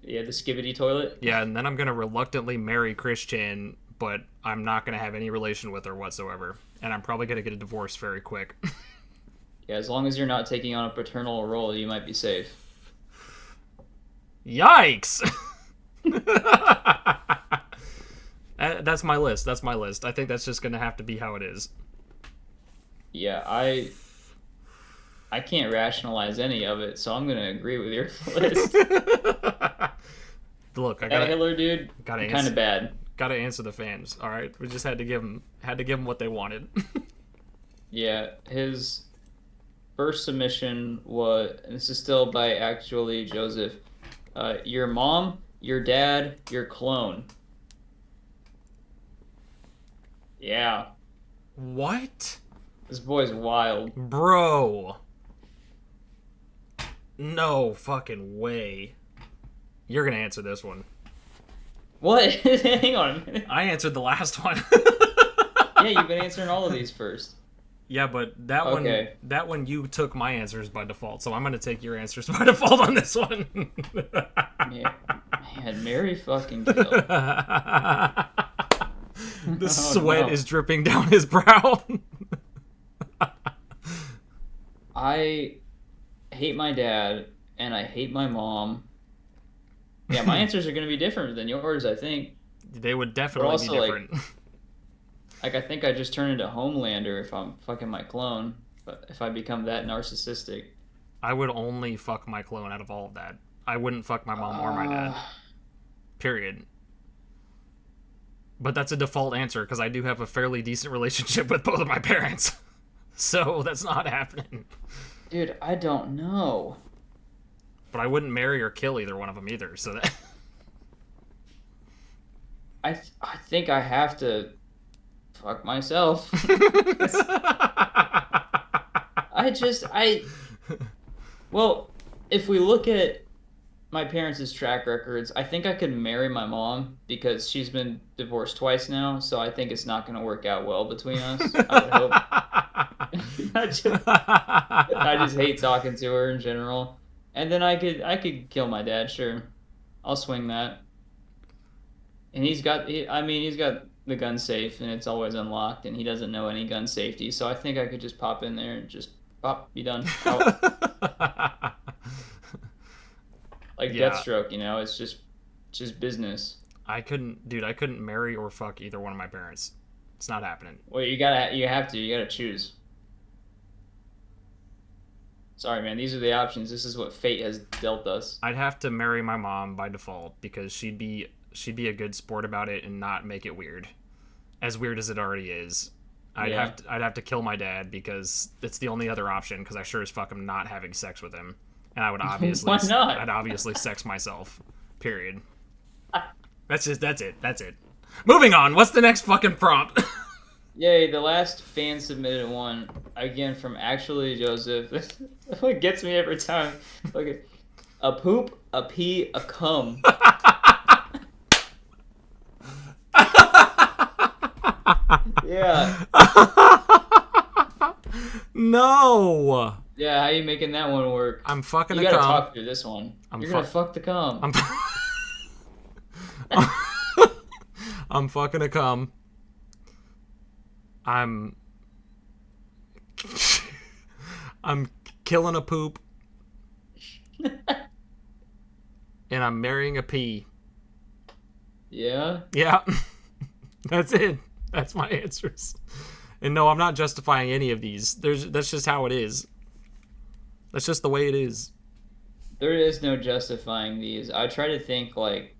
Yeah, the skibidi toilet. Yeah, and then I'm gonna reluctantly marry Chris Chan, but I'm not gonna have any relation with her whatsoever. And I'm probably gonna get a divorce very quick. Yeah, as long as you're not taking on a paternal role, you might be safe. Yikes! That's my list. I think that's just gonna have to be how it is. Yeah, I can't rationalize any of it, so I'm gonna agree with your list. Look, I That gotta Hitler dude, gotta kind of bad. gotta answer the fans. All right, we just had to give them what they wanted. Yeah, his first submission was, and this is still by actually Joseph. Your mom, your dad, your clone. Yeah, What, this boy's wild. bro? No fucking way. You're gonna answer this one. What? Hang on a minute. I answered the last one. Yeah, you've been answering all of these first. Yeah, but that Okay. one you took my answers by default, so I'm gonna take your answers by default on this one. Yeah, man, Mary fucking kill. The sweat is dripping down his brow. I hate my dad and I hate my mom. Yeah, my answers are going to be different than yours, I think. They would definitely also, be like, different. Like, I think I just turn into Homelander if I'm fucking my clone. But if I become that narcissistic. I would only fuck my clone out of all of that. I wouldn't fuck my mom or my dad. Period. But that's a default answer because I do have a fairly decent relationship with both of my parents. So that's not happening. Dude, I don't know. But I wouldn't marry or kill either one of them either. So that I think I have to fuck myself. Well, if we look at my parents' track records, I think I could marry my mom because she's been divorced twice now, so I think it's not going to work out well between us. I would hope. I just hate talking to her in general. And then I could kill my dad, sure. I'll swing that. And he's got the gun safe and it's always unlocked and he doesn't know any gun safety. So I think I could just pop in there and just pop, be done. Out. Like Yeah. Deathstroke, it's just business. I couldn't marry or fuck either one of my parents. It's not happening. Well, you have to choose. Sorry, man. These are the options. This is what fate has dealt us. I'd have to marry my mom by default because she'd be a good sport about it and not make it weird, as weird as it already is. I'd have to kill my dad because it's the only other option. Because I sure as fuck am not having sex with him, and I would obviously Why not? I'd obviously sex myself. Period. That's it. Moving on. What's the next fucking prompt? Yay, the last fan submitted one, again from Actually Joseph. This one gets me every time. Okay. A poop, a pee, a cum. Yeah. No. Yeah, how you making that one work? I'm fucking You a gotta cum. talk through this one. You're gonna fuck the cum. I'm fucking a cum. I'm killing a poop. And I'm marrying a pee. Yeah? Yeah. That's it. That's my answers. And no, I'm not justifying any of these. That's just how it is. That's just the way it is. There is no justifying these. I try to think, like,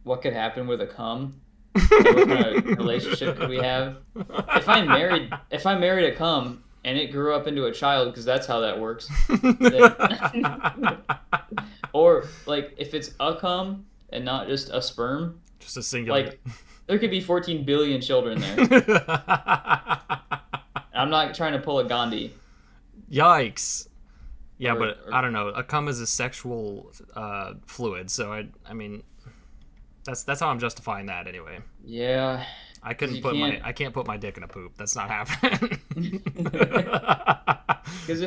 what could happen with a cum? Like, what kind of relationship could we have? If I married a cum and it grew up into a child, because that's how that works. Or, like, if it's a cum and not just a sperm. Just a singular. Like, there could be 14 billion children there. I'm not trying to pull a Gandhi. Yikes. Yeah, but I don't know. A cum is a sexual fluid, so I mean, that's how I'm justifying that anyway. Yeah. I can't put my dick in a poop. That's not happening. Because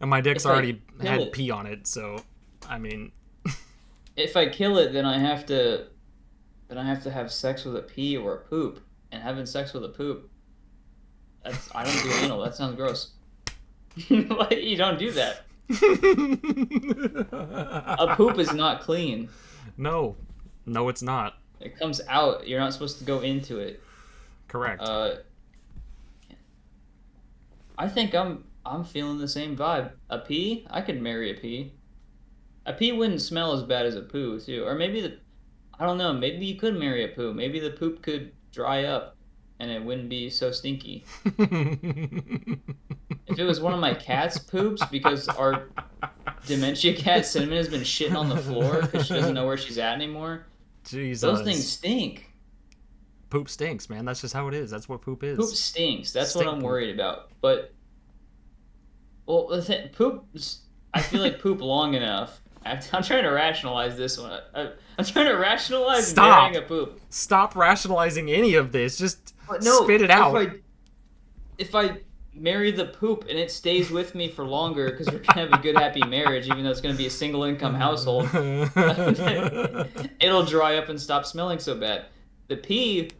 and my dick's already had pee on it, so I mean, if I kill it, then I have to have sex with a pee or a poop, and having sex with a poop. I don't do anal. That sounds gross. Like, you don't do that. A poop is not clean. No, it's not. It comes out. You're not supposed to go into it. Correct. I think I'm feeling the same vibe. A pee? I could marry a pee. A pee wouldn't smell as bad as a poo, too. Or maybe I don't know. Maybe you could marry a poo. Maybe the poop could dry up, and it wouldn't be so stinky. If it was one of my cat's poops, because our dementia cat Cinnamon has been shitting on the floor because she doesn't know where she's at anymore. Jesus. Those things stink. Poop stinks, man. That's just how it is. That's what poop is. Poop stinks. That's what I'm worried about. But, well, poop. I feel like poop long enough. I'm trying to rationalize this one. I'm trying to rationalize marrying a poop. Stop rationalizing any of this. Just spit it out. If I marry the poop and it stays with me for longer because we're gonna have a good happy marriage, even though it's gonna be a single income household, it'll dry up and stop smelling so bad. A pee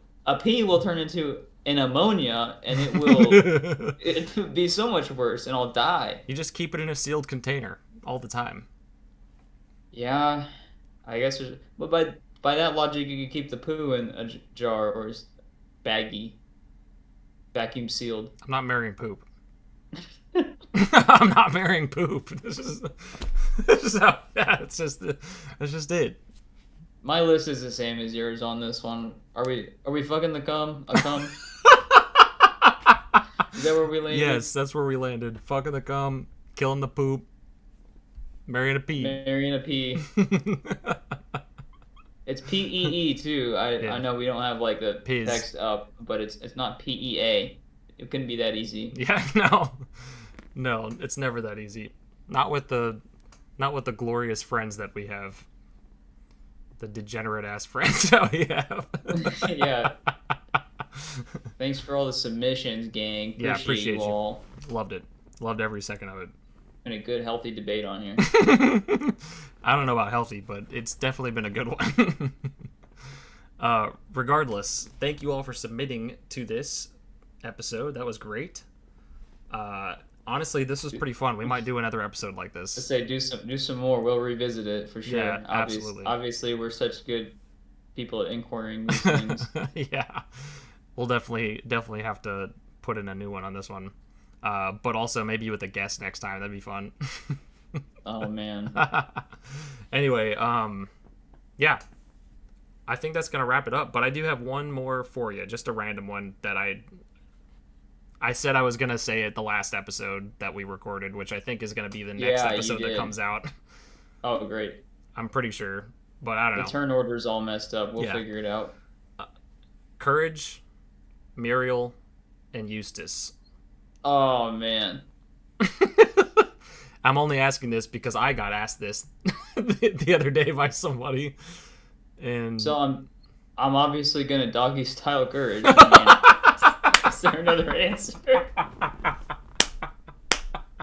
will turn into an ammonia and it will be so much worse and I'll die. You just keep it in a sealed container all the time. Yeah, I guess. But by that logic, you could keep the poo in a jar or baggie, vacuum sealed. I'm not marrying poop. I'm not marrying poop. This is how. Yeah, that's just it. My list is the same as yours on this one. Are we fucking the cum? A cum? Is that where we landed? Yes, that's where we landed. Fucking the cum, killing the poop, marrying a pee. Marrying a pee. It's PEE too. I know we don't have like the Peas. text up, but it's not PEA. It couldn't be that easy. Yeah, no, it's never that easy. Not with the glorious friends that we have. The degenerate ass friends that we have. Yeah. Thanks for all the submissions, gang. Yeah, Appreciate you all. Loved it. Loved every second of it. Been a good, healthy debate on here. I don't know about healthy, but it's definitely been a good one. Regardless, thank you all for submitting to this episode. That was great. Honestly, this was pretty fun. We might do another episode like this. I say do some more. We'll revisit it for sure. Yeah, absolutely. Obviously, we're such good people at inquiring these things. Yeah, we'll definitely have to put in a new one on this one. But also maybe with a guest next time. That'd be fun. Oh man. Anyway, yeah. I think that's gonna wrap it up. But I do have one more for you, just a random one that I said I was gonna say it the last episode that we recorded, which I think is gonna be the next episode that comes out. Oh, great. I'm pretty sure, but I don't know. The turn order's all messed up. We'll figure it out. Courage, Muriel, and Eustace. Oh man. I'm only asking this because I got asked this the other day by somebody, and so I'm obviously gonna doggy style Courage. I mean, is there another answer?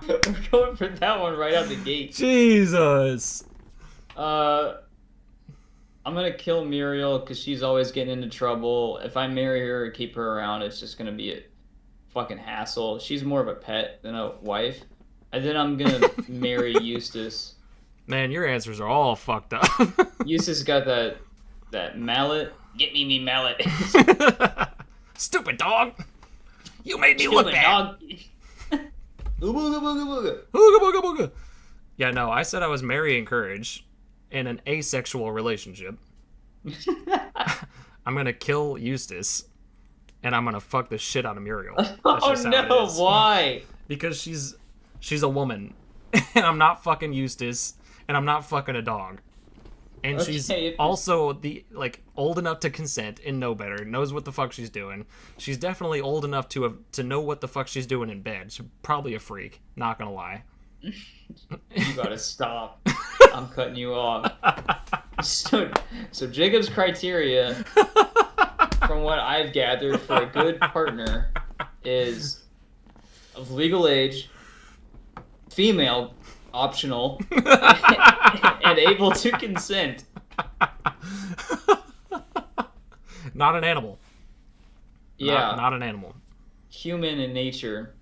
We're going for that one right out the gate. Jesus. I'm gonna kill Muriel because she's always getting into trouble. If I marry her or keep her around, it's just gonna be a fucking hassle. She's more of a pet than a wife. And then I'm gonna marry Eustace. Man, your answers are all fucked up. Eustace got that mallet. Get me mallet. Stupid dog. You made me look bad. Ooga booga booga. Ooga booga booga. Yeah, no, I said I was marrying Courage in an asexual relationship. I'm gonna kill Eustace, and I'm gonna fuck the shit out of Muriel. Oh no, why? Because she's a woman, and I'm not fucking Eustace, and I'm not fucking a dog. And she's also old enough to consent and know better, knows what the fuck she's doing. She's definitely old enough to know what the fuck she's doing in bed. She's probably a freak, not gonna lie. You gotta stop. I'm cutting you off. So Jacob's criteria, from what I've gathered for a good partner, is of legal age, female, optional, and able to consent. Not an animal. Yeah. Not an animal. Human in nature.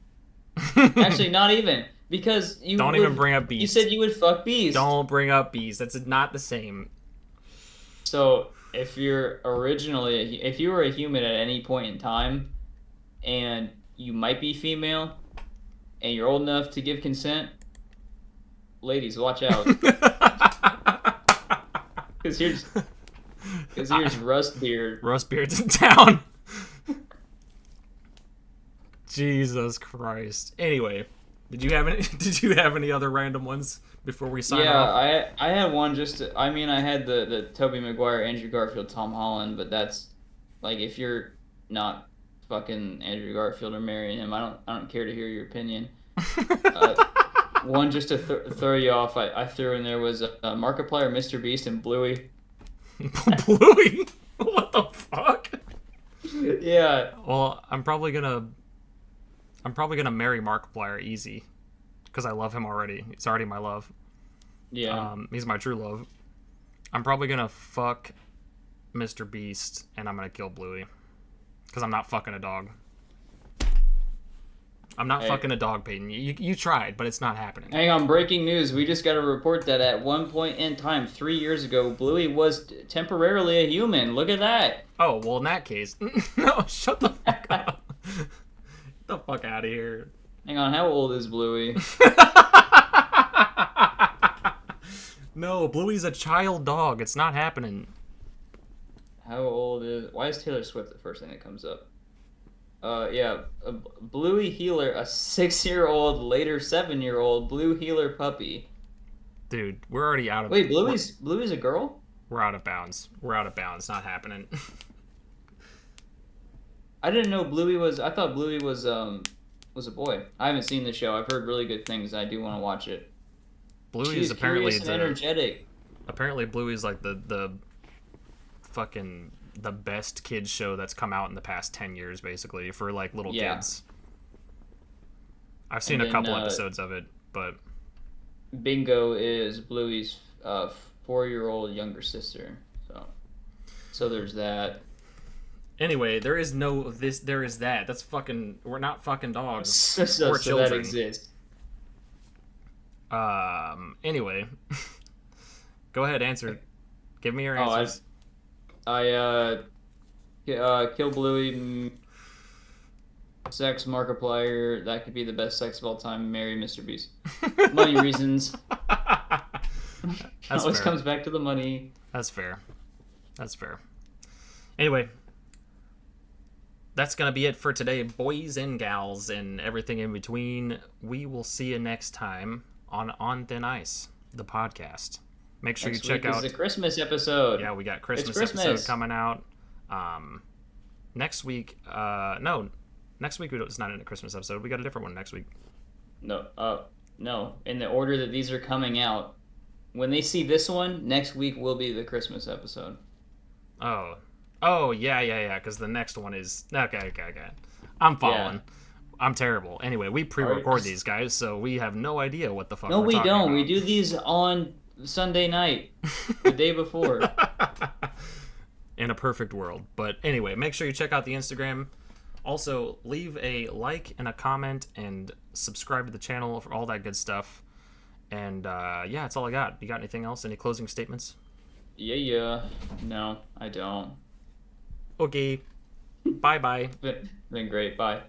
Actually, not even. Because you don't even bring up bees. You said you would fuck bees. Don't bring up bees. That's not the same. So if you were a human at any point in time, and you might be female, and you're old enough to give consent, ladies, watch out. Because here's Rustbeard. Rustbeard's in town. Jesus Christ. Anyway. Did you have any other random ones before we sign off? Yeah, I had one I had the Tobey Maguire, Andrew Garfield, Tom Holland, but that's like if you're not fucking Andrew Garfield or marrying him, I don't care to hear your opinion. One just to throw you off, I threw in there was Markiplier, Mr. Beast, and Bluey. Bluey? What the fuck? Yeah. Well, I'm probably gonna marry Markiplier easy, because I love him already. He's already my love. Yeah. He's my true love. I'm probably gonna fuck Mr. Beast, and I'm gonna kill Bluey, because I'm not fucking a dog. I'm not fucking a dog, Peyton. You tried, but it's not happening. Hang on, breaking news. We just got a report that at one point in time, 3 years ago, Bluey was temporarily a human. Look at that. Oh, well, in that case, no, shut the fuck up. Get the fuck out of here. Hang on, how old is Bluey? No, Bluey's a child dog. It's not happening. How old is... Why is Taylor Swift the first thing that comes up? Yeah, a Bluey Heeler, a 6-year-old, later 7-year-old Blue Heeler puppy. Dude, we're already out of... Wait, Bluey's a girl? We're out of bounds. We're out of bounds. Not happening. I didn't know Bluey was... I thought Bluey was a boy. I haven't seen the show. I've heard really good things. I do want to watch it. Bluey is apparently energetic. Apparently Bluey's like the fucking the best kids show that's come out in the past 10 years, basically, for like little Yeah. kids. I've seen And a then couple episodes of it, but Bingo is Bluey's 4-year-old younger sister. So there's that. anyway, there is no this. There is that. That's fucking. We're not fucking dogs So or so that children. exists. Anyway, go ahead, answer. Give me your Oh, answers. Kill Bluey, sex Markiplier. That could be the best sex of all time. Marry Mr. Beast. Money reasons. That's Always fair. comes back to the money. That's fair. That's fair. Anyway, that's gonna be it for today, boys and gals, and everything in between. We will see you next time on Thin Ice, the podcast. Make sure Next you check week out. is the Christmas episode. Yeah, we got Christmas Christmas. episode coming out. Next week, no, next week it's not in a Christmas episode. We got a different one next week. No. In the order that these are coming out, when they see this one, next week will be the Christmas episode. Oh, yeah. Because the next one is okay. I'm following. Yeah. I'm terrible. Anyway, we pre-record these guys, so we have no idea what the fuck. No, we're we talking don't. about. We do these on Sunday night, the day before. In a perfect world. But anyway, make sure you check out the Instagram. Also, leave a like and a comment and subscribe to the channel for all that good stuff. And yeah, that's all I got. You got anything else? Any closing statements? Yeah. No, I don't. Okay. Bye. Been great. Bye.